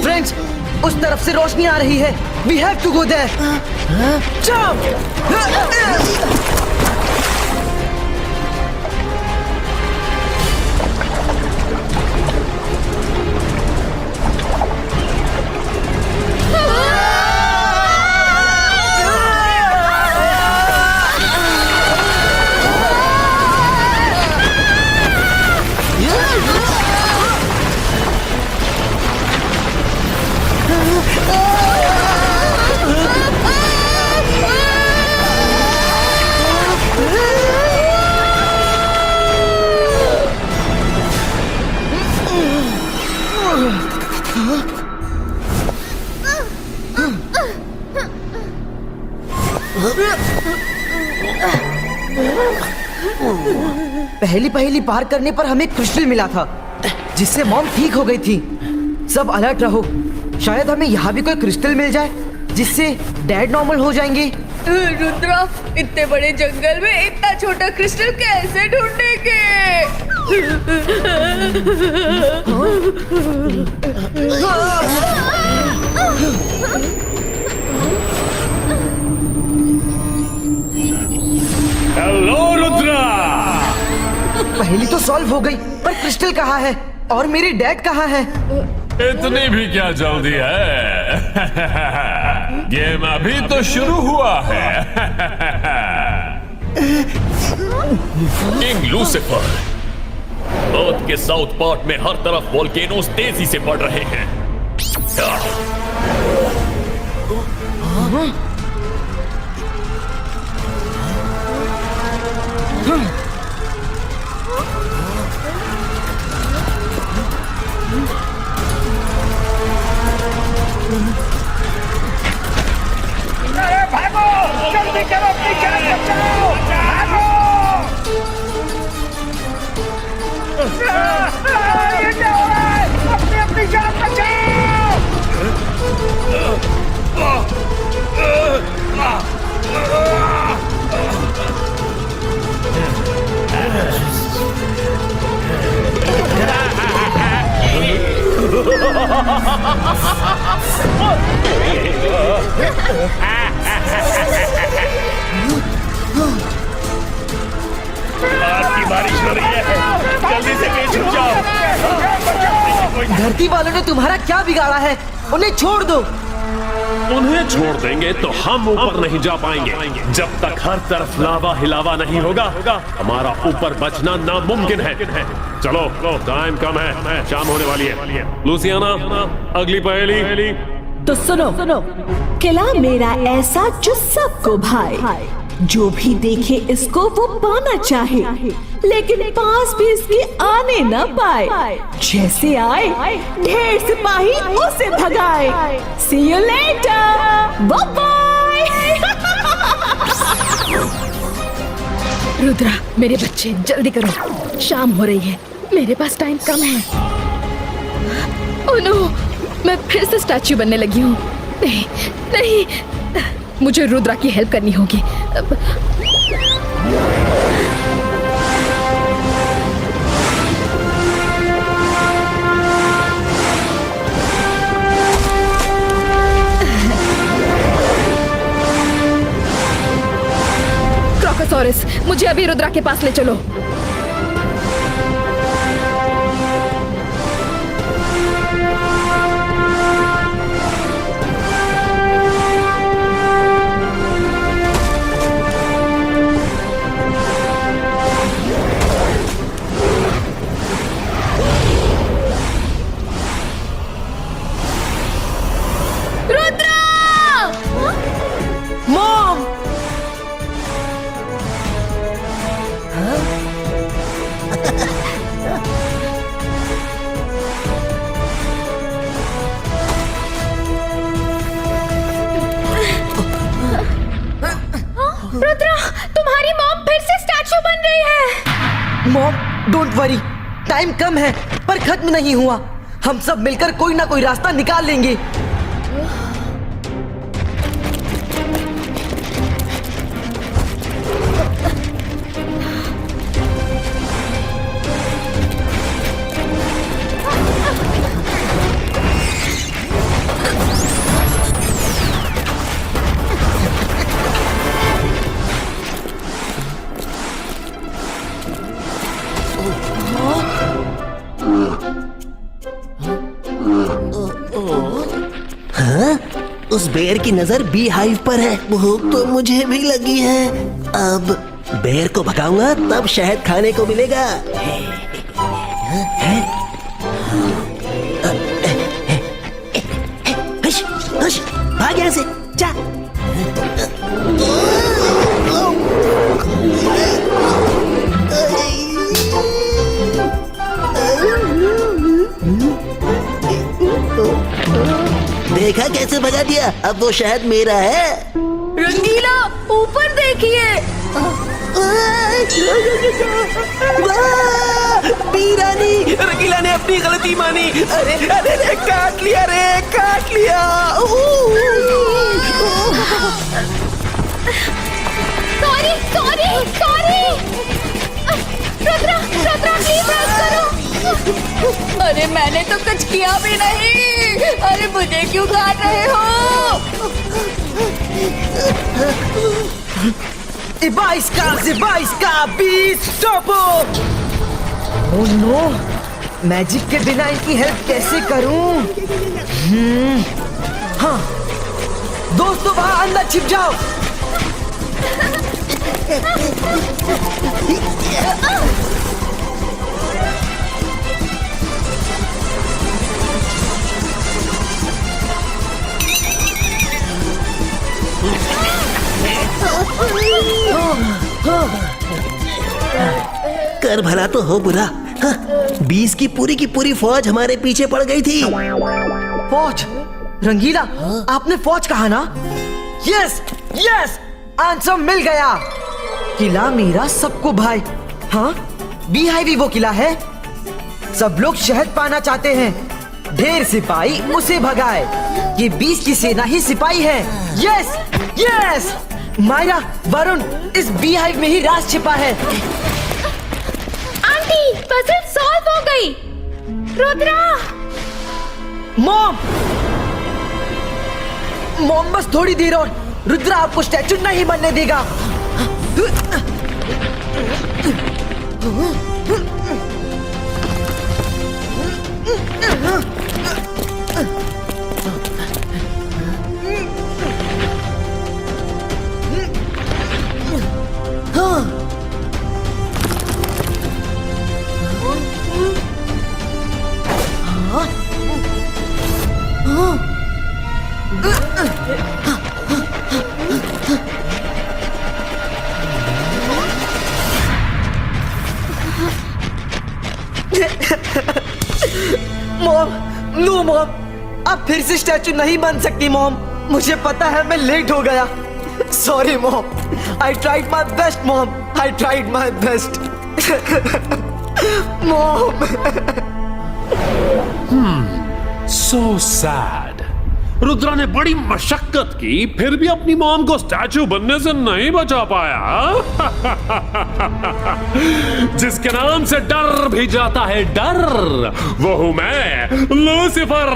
फ्रेंड्स, उस तरफ से रोशनी आ रही है। We have to go there. Jump! पहली पार करने पर हमें क्रिस्टल मिला था, जिससे मॉम ठीक हो गई थी। सब अलर्ट रहो, शायद हमें यहाँ भी कोई क्रिस्टल मिल जाए जिससे डैड नॉर्मल हो जाएंगे। रुद्रा, इतने बड़े जंगल में इतना छोटा क्रिस्टल कैसे ढूंढेंगे? हेलो रुद्रा। पहली तो सॉल्व हो गई, पर क्रिस्टल कहाँ है और मेरे डैड कहाँ है? इतनी भी क्या जल्दी है? गेम अभी तो शुरू हुआ है। किंग लूसिफर, अर्थ के साउथ पार्ट में हर तरफ वोल्केनोस तेजी से बढ़ रहे हैं। भागो, जल्दी करो, अपनी जान बचाओ, भागो! ये क्या हो रहा है? अपनी जान बचाओ! आपकी बारिश हो रही है, जल्दी से बीच छुप जाओ। धरती वालों ने तुम्हारा क्या बिगाड़ा है? उन्हें छोड़ दो। उन्हें छोड़ देंगे तो हम ऊपर नहीं जा पाएंगे। जब तक हर तरफ लावा हिलावा नहीं होगा हमारा ऊपर बचना नामुमकिन है। चलो टाइम कम है, शाम होने वाली है। लूसियाना, अगली पहेली। तो सुनो, किला मेरा ऐसा जो सबको भाए, जो भी देखे इसको वो पाना चाहे, लेकिन पास भी इसके आने न पाए। जैसे आए ढेर सिपाही उसे भगाए। See you later, bye bye। Rudra, मेरे बच्चे जल्दी करो, शाम हो रही है, मेरे पास टाइम कम है। ओह नो, मैं फिर से स्टैच्यू बनने लगी हूँ। नहीं, मुझे रुद्रा की हेल्प करनी होगी। क्रोकोसॉरस, मुझे अभी रुद्रा के पास ले चलो। रुद्रा, तुम्हारी मॉम फिर से स्टैच्यू बन रही है। मॉम, डोंट वरी, टाइम कम है पर खत्म नहीं हुआ। हम सब मिलकर कोई ना कोई रास्ता निकाल लेंगे। उस बेर की नजर बी हाइव पर है। भूख तो मुझे भी लगी है। अब बेर को भगाऊंगा तब शहद खाने को मिलेगा। हश, हश, भाग यहाँ से, जा। देखा कैसे भगा दिया? अब वो शहद मेरा है। रंगीला, ऊपर देखिए। बीरानी, रंगीला ने अपनी गलती मानी। अरे अरे अरे, काट लिया रे, काट लिया। Sorry sorry sorry. Rudra, Rudra please help करो। अरे मैंने तो कुछ किया भी नहीं। अरे मुझे क्यों काट रहे हो? इबाइस्का बीस्ट टोपो। ओह नो, मैजिक के बिना इनकी हेल्प कैसे करूं? हाँ, दोस्तों वहां अंदर छिप जाओ। कर भला तो हो बुरा। हाँ, 20 की पूरी फौज हमारे पीछे पड़ गई थी। फौज? रंगीला, आपने फौज कहा ना? यस यस, आंसर मिल गया। किला मेरा सबको भाई। हाँ, बी हाइव वो किला है। सब लोग शहद पाना चाहते हैं। ढेर सिपाही उसे भगाए। ये 20 की सेना ही सिपाही है। यस यस, मायरा, वरुण, इस बी हाइव में ही राज छिपा है। आंटी, पजल सॉल्व हो गई। रुद्रा, मॉम, मॉम बस थोड़ी देर और। रुद्रा आपको स्टैचू नहीं बनने देगा। मॉम, नो मॉम, अब फिर से स्टैचू नहीं बन सकती मॉम। मुझे पता है मैं लेट हो गया। Sorry mom, I tried my best mom, I tried my best. Mom. So sad. Rudra ने बड़ी मशक्कत की, फिर भी अपनी मॉम को स्टैचू बनने से नहीं बचा पाया। जिसके नाम से डर भी जाता है डर, वो हूं मैं, Lucifer.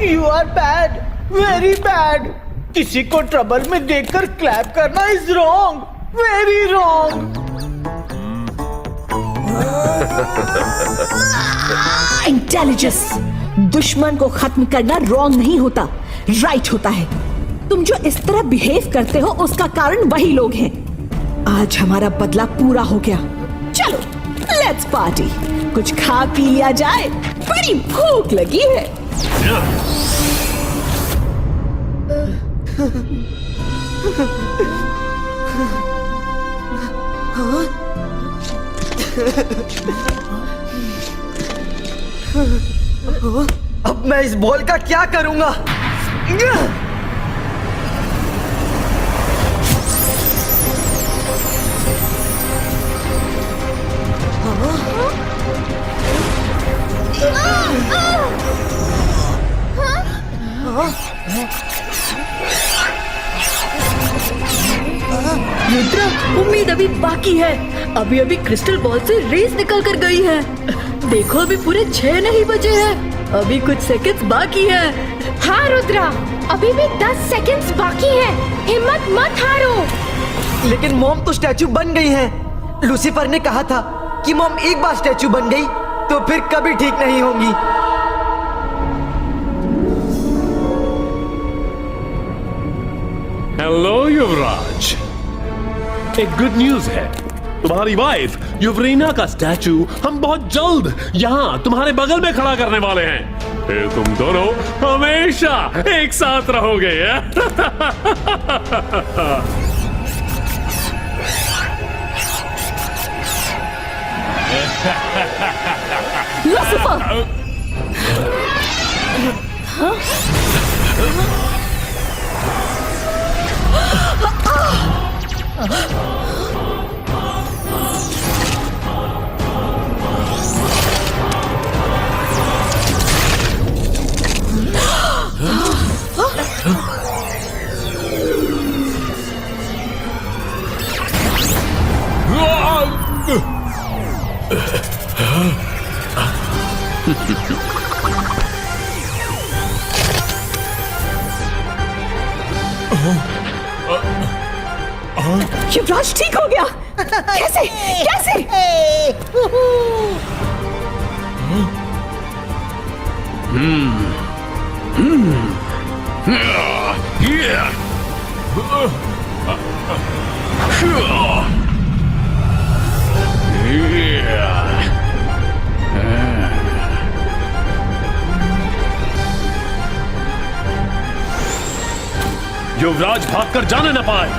You are bad, very bad. किसी को ट्रबल में देखकर क्लैप करना is wrong, very wrong. Intelligence, दुश्मन को खत्म करना रॉन्ग नहीं होता, राइट होता है। तुम जो इस तरह बिहेव करते हो उसका कारण वही लोग हैं। आज हमारा बदला पूरा हो गया। चलो लेट्स पार्टी, कुछ खा पी लिया जाए, बड़ी भूख लगी है। अब मैं इस बॉल का क्या करूंगा? रुद्रा, उम्मीद अभी बाकी है। अभी अभी क्रिस्टल बॉल से रेस निकल कर गई है। देखो अभी पूरे 6 नहीं बचे हैं, अभी कुछ सेकंड्स बाकी है। हाँ रुद्रा, अभी भी 10 सेकंड्स बाकी है, हिम्मत मत हारो। लेकिन मॉम तो स्टैचू बन गई है। लूसीफर ने कहा था कि मॉम एक बार स्टैचू बन गई तो फिर कभी ठीक नहीं होंगी। हेलो युवराज, एक गुड न्यूज है। तुम्हारी वाइफ युवरीना का स्टैचू हम बहुत जल्द यहाँ तुम्हारे बगल में खड़ा करने वाले हैं। फिर तुम दोनों हमेशा एक साथ रहोगे। लूसीफर! युवराज ठीक हो गया। कैसे कैसे? युवराज भागकर जाने न पाए।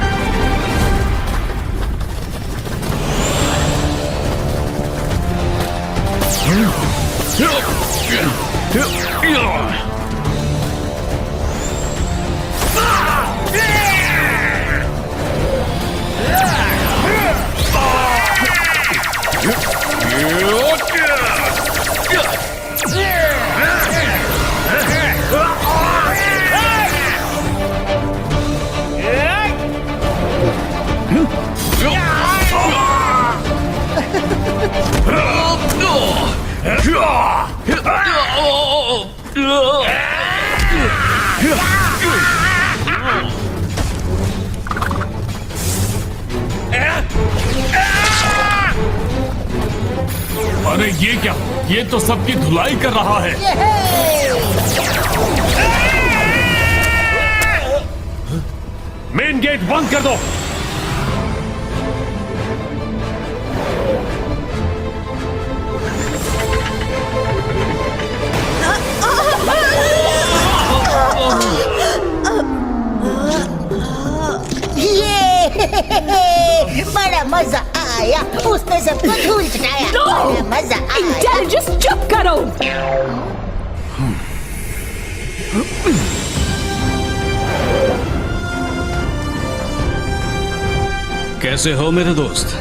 अरे ये क्या? ये तो सबकी धुलाई कर रहा है। मेन गेट बंद कर दो। जाओ। कैसे हो मेरे दोस्त?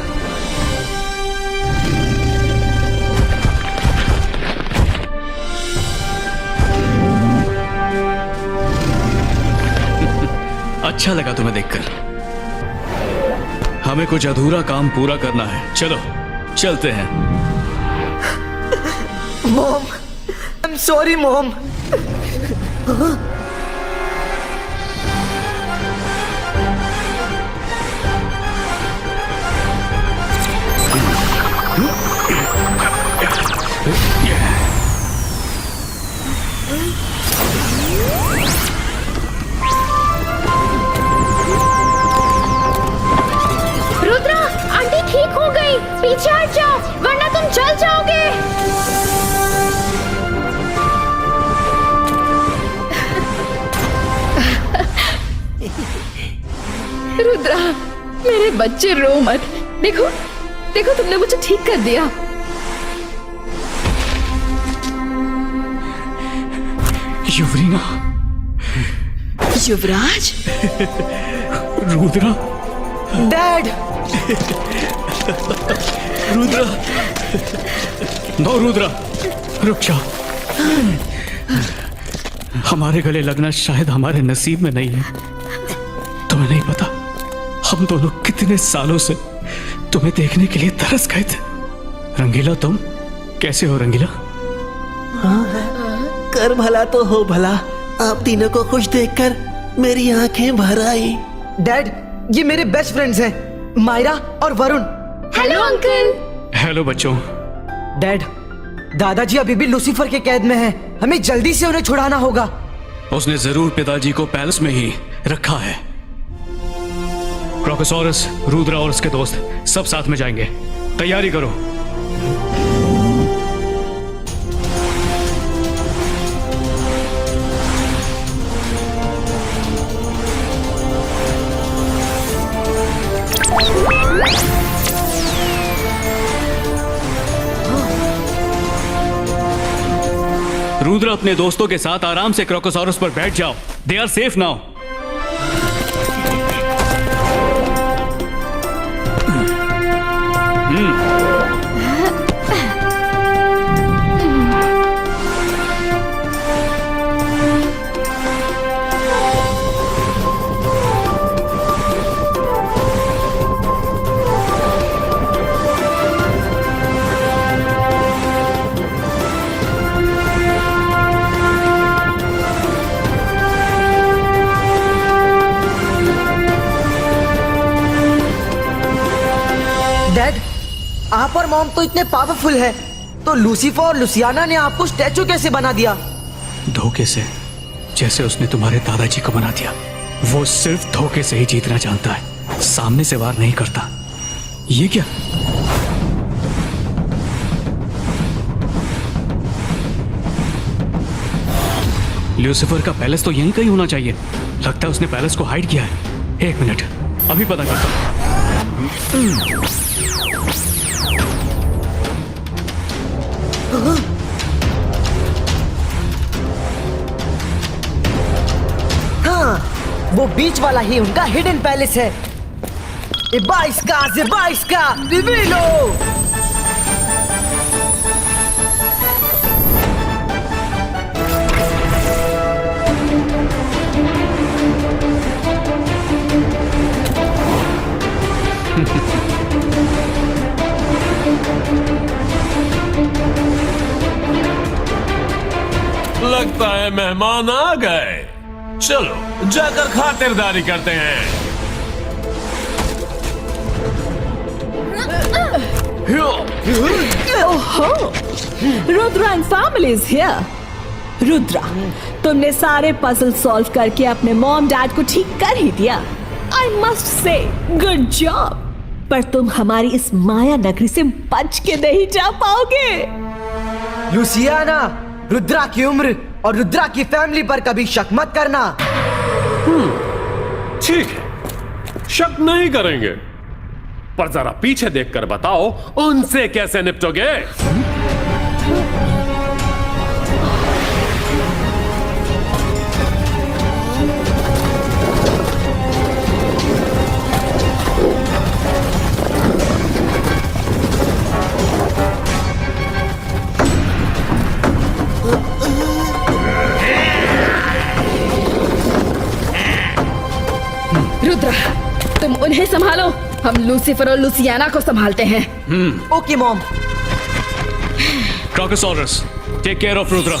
अच्छा लगा तुम्हें देखकर। हमें कुछ अधूरा काम पूरा करना है। चलो चलते हैं। Mom, I am sorry mom. Rudra, aunty ठीक हो गई। पीछे हट जाओ वरना तुम जल जाओगे। रुद्रा, मेरे बच्चे रो मत। देखो देखो, तुमने मुझे ठीक कर दिया। युवरीना, युवराज, रुद्रा, डैड, रुद्रा, नो रुद्रा, रुक जा। हमारे गले लगना शायद हमारे नसीब में नहीं है। तुम्हें नहीं पता हम दोनों कितने सालों से तुम्हें देखने के लिए तरस गए थे। रंगीला, तुम कैसे हो रंगीला? कर भला तो हो भला। आप तीनों को खुश देखकर मेरी आंखें भर आई। डैड, ये मेरे बेस्ट फ्रेंड्स हैं, मायरा और वरुण। Hello uncle. हेलो बच्चों। डैड, दादाजी अभी भी लूसीफर के कैद में हैं। हमें जल्दी से उन्हें छुड़ाना होगा। उसने जरूर पिताजी को पैलेस में ही रखा है। क्रोकोसॉरस, रुद्रा और उसके दोस्त सब साथ में जाएंगे। तैयारी करो। रुद्र, अपने दोस्तों के साथ आराम से क्रोकोसॉरस पर बैठ जाओ। They are safe now. Dad, आप और मॉम तो इतने पावरफुल है, तो लूसीफर और लुसियाना ने आपको स्टैचू कैसे बना दिया? धोखे से, जैसे उसने तुम्हारे दादाजी को बना दिया। वो सिर्फ धोखे से ही जीतना जानता है, सामने से वार नहीं करता। ये क्या? लूसीफर का पैलेस तो यहीं कहीं होना चाहिए। लगता है उसने पैलेस को हाइड किया है। एक मिनट, अभी पता करता हूं। हाँ, वो बीच वाला ही उनका हिडन पैलेस है। Zebaisca, Divino! लगता है मेहमान आ गए। चलो जाकर खातिरदारी करते हैं। ओहो, Rudra and family is here. Rudra, तुमने सारे पजल सॉल्व करके अपने मॉम डैड को ठीक कर ही दिया। I must say good job. पर तुम हमारी इस माया नगरी से बच के नहीं जा पाओगे। लुसियाना, रुद्रा की उम्र और रुद्रा की फैमिली पर कभी शक मत करना। ठीक है, शक नहीं करेंगे, पर जरा पीछे देखकर बताओ उनसे कैसे निपटोगे। इन्हें संभालो, हम लूसीफर और लूसियाना को संभालते हैं। Okay mom. Crocosaurus, take care of Rudra.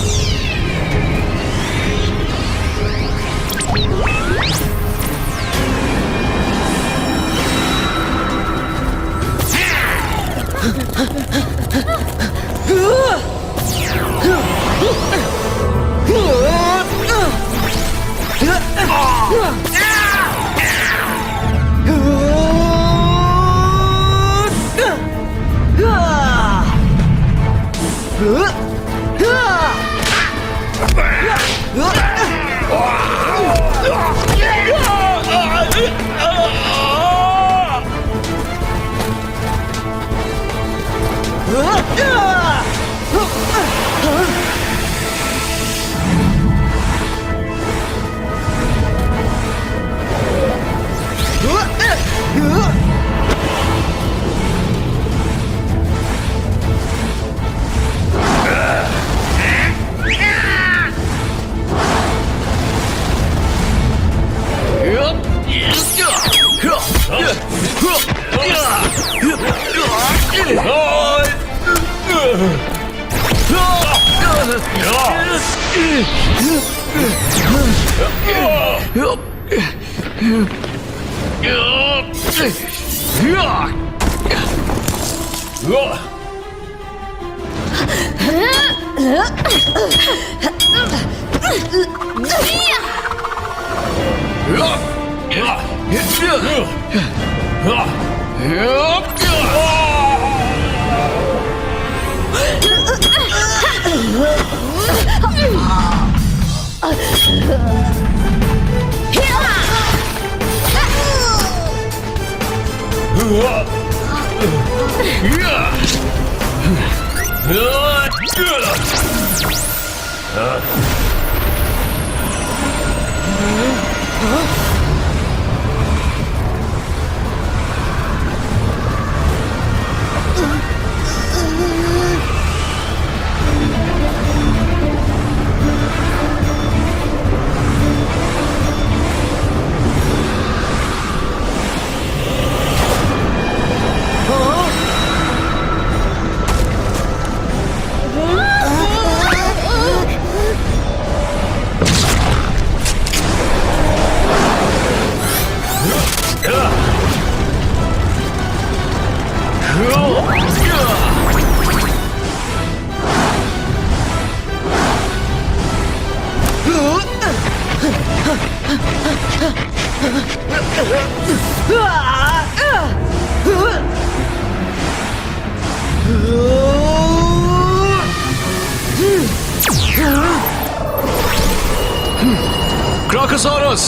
Crocosaurus!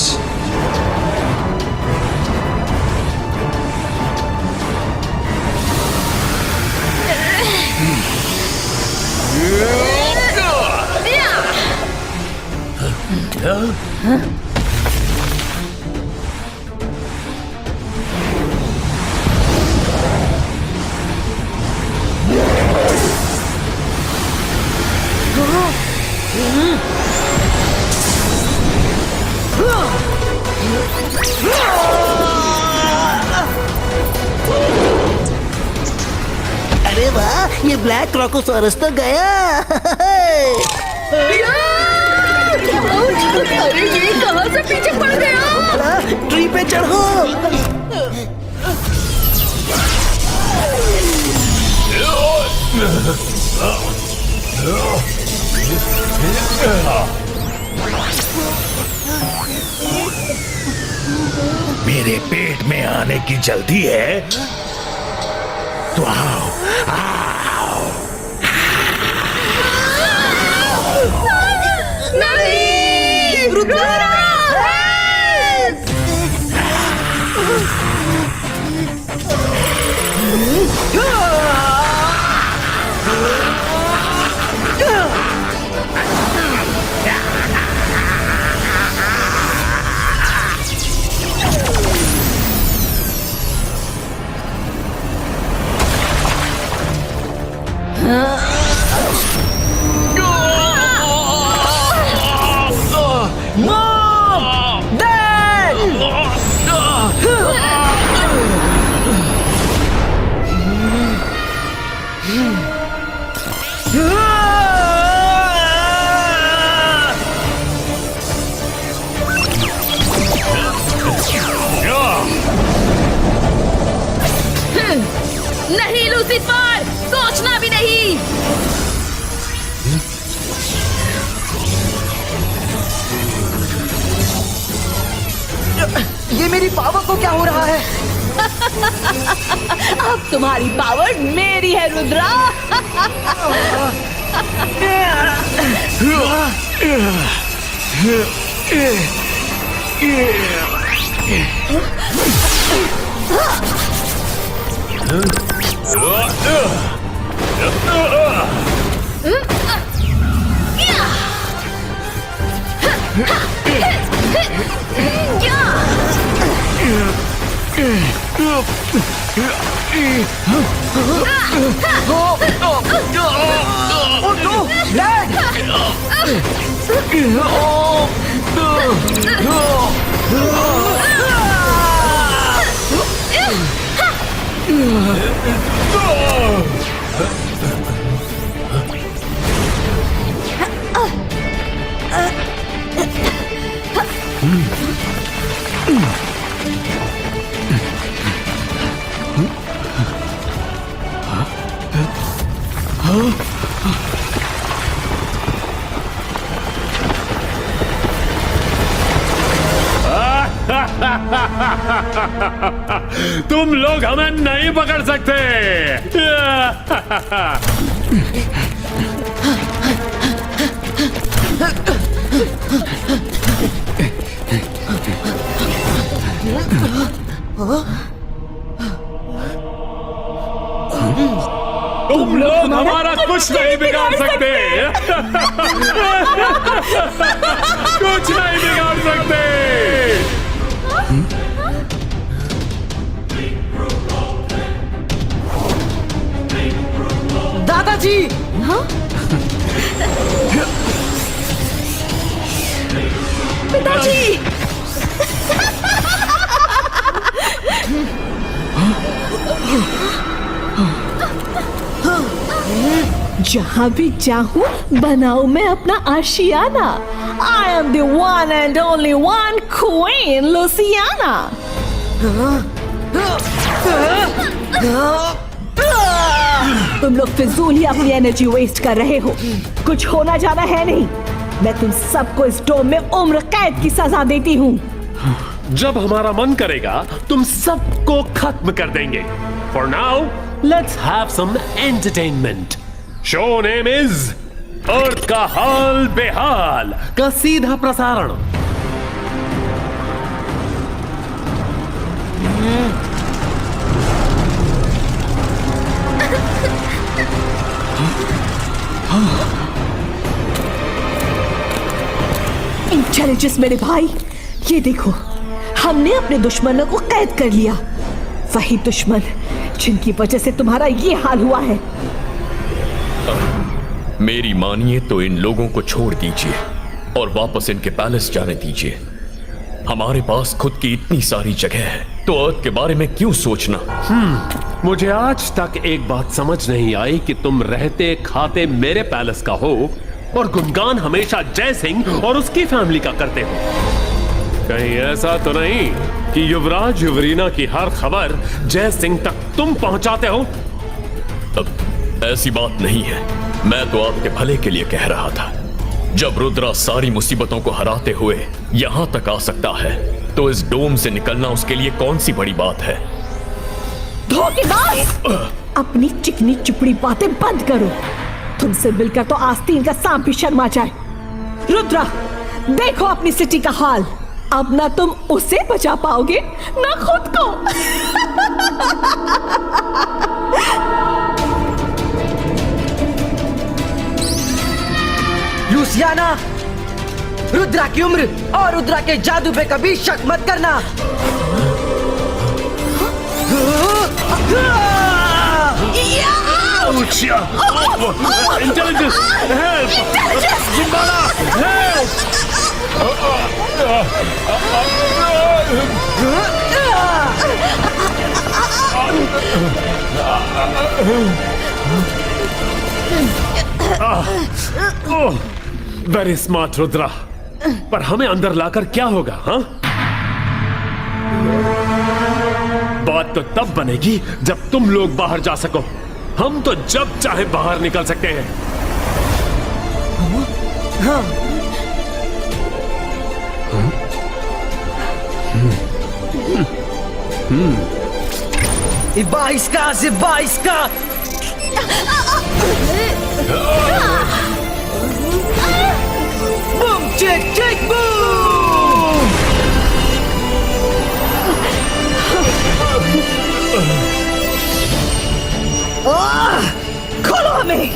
अरे वाह, ये ब्लैक क्रोकोसॉरस तो गया। अरे ये कहाँ से पीछे पड़ गया? ट्री पे चढ़ो। मेरे पेट में आने की जल्दी है तो आओ आओ। नहीं, रुद्रा! नहीं लूसीफर, सोचना भी नहीं। ये मेरी पावर को क्या हो रहा है? अब तुम्हारी पावर मेरी है रुद्रा। तुम लोग हमें नहीं पकड़ सकते। तुम लोग हमारा कुछ नहीं बिगाड़ सकते। कुछ नहीं बिगाड़ सकते। दादाजी, हाँ? पिताजी, जहाँ भी चाहूँ बनाऊं मैं अपना आशियाना। I am the one and only one queen, Luciana. तुम लोग फिजूल ही अपनी एनर्जी वेस्ट कर रहे हो। कुछ होना जाना है नहीं। मैं तुम सबको इस डोम में उम्र कैद की सजा देती हूँ। जब हमारा मन करेगा तुम सबको खत्म कर देंगे। For now, let's have some entertainment. Show name is अर्थ का हाल बेहाल का सीधा प्रसारण। इंटेलिजेंस मेरे भाई, ये देखो, हमने अपने दुश्मनों को कैद कर लिया। वही दुश्मन जिनकी वजह से तुम्हारा ये हाल हुआ है। मेरी मानिए तो इन लोगों को छोड़ दीजिए और वापस इनके पैलेस जाने दीजिए। हमारे पास खुद की इतनी सारी जगह है, तो अर्थ के बारे में क्यों सोचना? मुझे आज तक एक बात समझ नहीं आई कि तुम रहते खाते मेरे पैलेस का हो और गुणगान हमेशा जय सिंह और उसकी फैमिली का करते हो। कहीं ऐसा तो नहीं कि युवराज युवरीना की हर खबर जय सिंह तक तुम पहुंचाते हो? अब ऐसी बात नहीं है। मैं तो आपके भले के लिए कह रहा था। जब रुद्रा सारी मुसीबतों को हराते हुए यहां तक आ सकता है, तो इस डोम से निकलना उसके लिए कौन सी बड़ी बात है? धोखेबाज! अपनी चिकनी चुपड़ी बातें बंद करो। तुमसे मिलकर तो आस्तीन का सांप भी शर्मा जाए। रुद्रा, देखो अपनी सिटी का हाल। अब ना तुम उसे बचा पाओगे ना खुद को। लुसियाना, रुद्रा की उम्र और रुद्रा के जादू पे कभी शक मत करना। Intelligence, help! Jimbala, help! Very smart Rudra, पर हमें अंदर लाकर क्या होगा? हाँ, बात तो तब बनेगी जब तुम लोग बाहर जा सको। हम तो जब चाहे बाहर निकल सकते हैं। Ibaiska! Boom, chick, boom! खोलो हमें!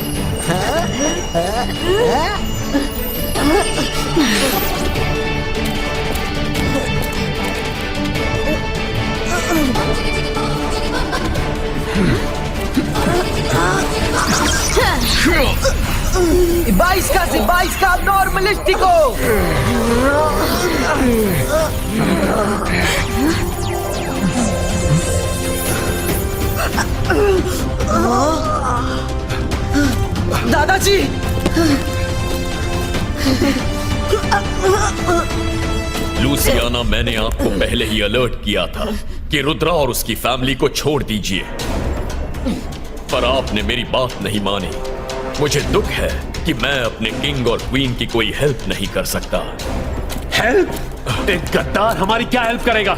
Ibaiska normalístico! दादाजी! लूसियाना, मैंने आपको पहले ही अलर्ट किया था कि रुद्रा और उसकी फैमिली को छोड़ दीजिए, पर आपने मेरी बात नहीं मानी। मुझे दुख है कि मैं अपने किंग और क्वीन की कोई हेल्प नहीं कर सकता। हेल्प? एक गद्दार हमारी क्या हेल्प करेगा?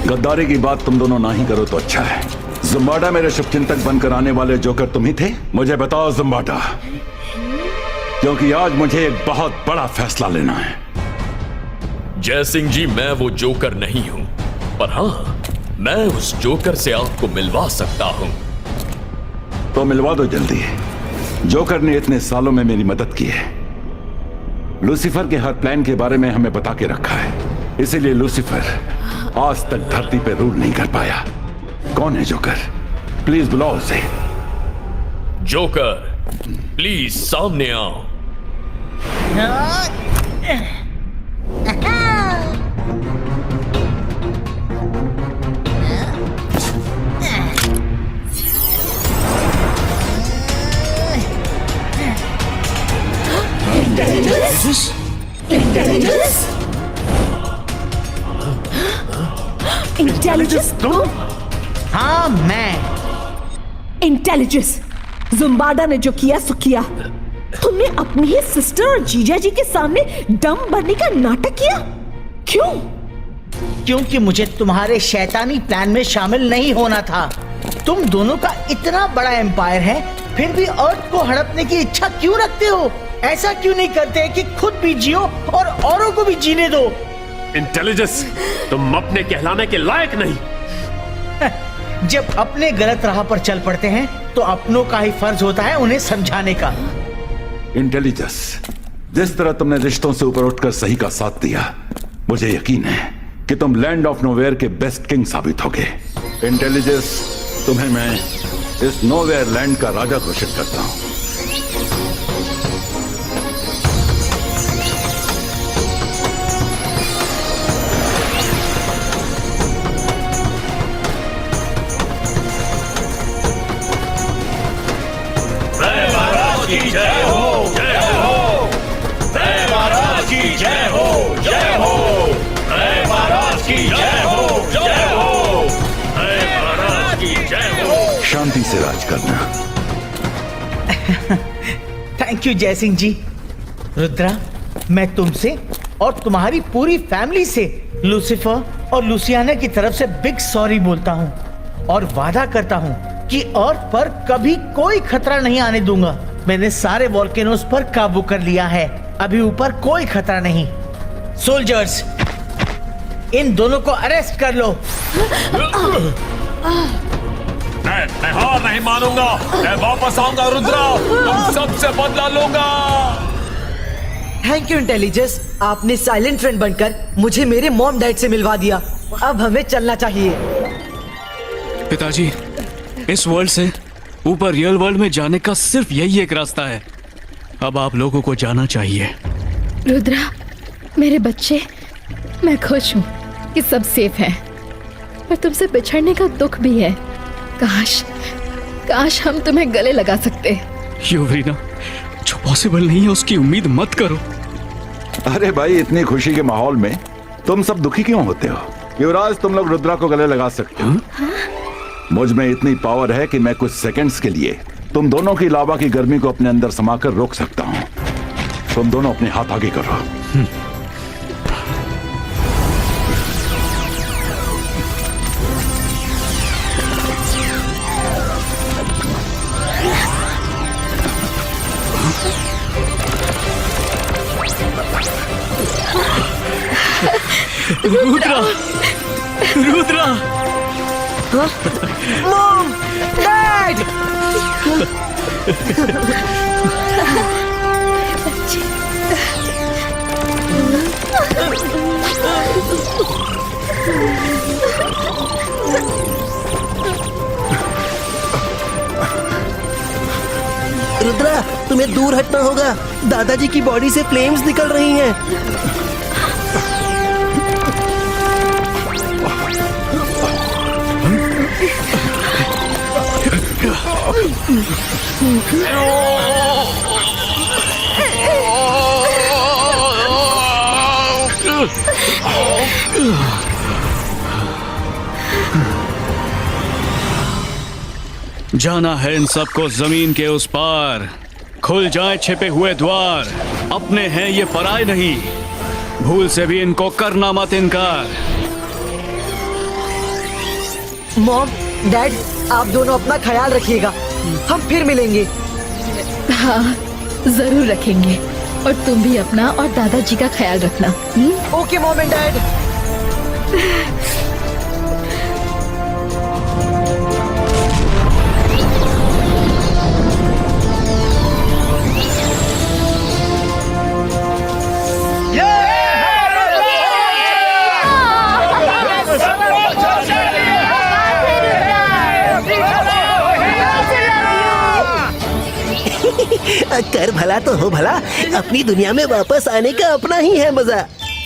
गद्दारी की बात तुम दोनों ना ही करो तो अच्छा है। ज़ुम्बाडा मेरे शुभचिंतक बनकर आने वाले जोकर तुम ही थे? मुझे बताओ ज़ुम्बाडा, क्योंकि आज मुझे एक बहुत बड़ा फैसला लेना है। जयसिंह जी, मैं वो जोकर नहीं हूं, पर हाँ, मैं उस जोकर से आपको मिलवा सकता हूं। तो मिलवा दो जल्दी। जोकर ने इतने सालों में मेरी मदद की है। लूसीफर के हर प्लान के बारे में हमें बता के रखा है, इसीलिए लूसीफर आज तक धरती पे रूल नहीं कर पाया। कौन है जोकर? प्लीज बुलाओ उसे। जोकर, प्लीज सामने आओ। इंटेलिजेंस? तुम? हाँ, मैं। इंटेलिजेंस, ज़ुम्बाडा ने जो किया सो किया। तुमने अपनी ही सिस्टर और जीजा जी के सामने डम बनने का नाटक किया। क्यों? क्योंकि मुझे तुम्हारे शैतानी प्लान में शामिल नहीं होना था। तुम दोनों का इतना बड़ा एम्पायर है, फिर भी अर्थ को हड़पने की इच्छा क्यों रखते हो? ऐसा क्यों नहीं करते कि खुद भी जियो और औरों को भी जीने दो? इंटेलिजेंस, तुम अपने कहलाने के लायक नहीं। जब अपने गलत राह पर चल पड़ते हैं तो अपनों का ही फर्ज होता है उन्हें समझाने का। इंटेलिजेंस, जिस तरह तुमने रिश्तों से ऊपर उठकर सही का साथ दिया, मुझे यकीन है कि तुम लैंड ऑफ नोवेयर के बेस्ट किंग साबित होगे। इंटेलिजेंस, तुम्हें मैं इस नोवेयर लैंड का राजा घोषित करता हूं। जय हो, जय हो, जय महाराज की जय हो, जय हो, जय महाराज की जय हो, जय हो, जय महाराज की जय हो। शांति से राज करना। थैंक यू जयसिंह जी। रुद्रा, मैं तुमसे और तुम्हारी पूरी फैमिली से लूसीफर और लूसियाना की तरफ से बिग सॉरी बोलता हूँ और वादा करता हूँ कि अर्थ पर कभी कोई खतरा नहीं आने दूंगा। मैंने सारे वोल्केनोस पर काबू कर लिया है, अभी ऊपर कोई खतरा नहीं। सोल्जर्स, इन दोनों को अरेस्ट कर लो। मैं हार नहीं मानूंगा। मैं वापस आऊंगा रुद्रा, तुम सबसे बदला लूंगा। थैंक यू इंटेलिजेंस, आपने साइलेंट फ्रेंड बनकर मुझे मेरे मॉम डैड से मिलवा दिया। अब हमें चलना चाहिए। पिताजी, इस वर्ल्ड से ऊपर रियल वर्ल्ड में जाने का सिर्फ यही एक रास्ता है। अब आप लोगों को जाना चाहिए। रुद्रा, मेरे बच्चे, मैं खुश हूँ कि सब सेफ है, पर तुमसे बिछड़ने का दुख भी है। काश हम तुम्हें गले लगा सकते। यूवरीना, जो पॉसिबल नहीं है उसकी उम्मीद मत करो। अरे भाई, इतनी खुशी के माहौल में तुम सब दुखी क्यों होते हो? युवराज, तुम लोग रुद्रा को गले लगा सकते हो। मुझ में इतनी पावर है कि मैं कुछ सेकंड्स के लिए तुम दोनों की लावा की गर्मी को अपने अंदर समाकर रोक सकता हूं। तुम दोनों अपने हाथ आगे करो। Rudra, Rudra, mom, dad. रुद्रा, तुम्हें दूर हटना होगा। दादाजी की बॉडी से फ्लेम्स निकल रही हैं। जाना है इन सबको जमीन के उस पार। खुल जाए छिपे हुए द्वार, अपने हैं ये पराए नहीं, भूल से भी इनको करना मत इनकार। मॉम, डैड, आप दोनों अपना ख्याल रखिएगा। हम फिर मिलेंगे। हाँ, जरूर रखेंगे। और तुम भी अपना और दादाजी का ख्याल रखना। Okay mom and dad. कर भला तो हो भला, अपनी दुनिया में वापस आने का अपना ही है मजा।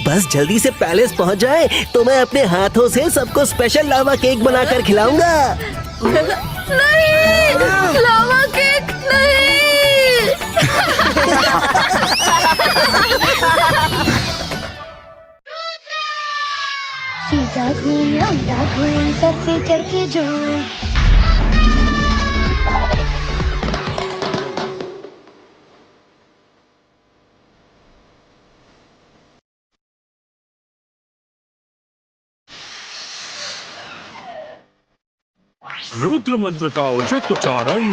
बस जल्दी से पैलेस पहुंच जाए तो मैं अपने हाथों से सबको स्पेशल लावा केक बनाकर खिलाऊंगा। नहीं, लावा केक नहीं। सीधा घूम लौंडा घूम सबसे चढ़ के जोर। रुद्र मंत्र का उचित उच्चारण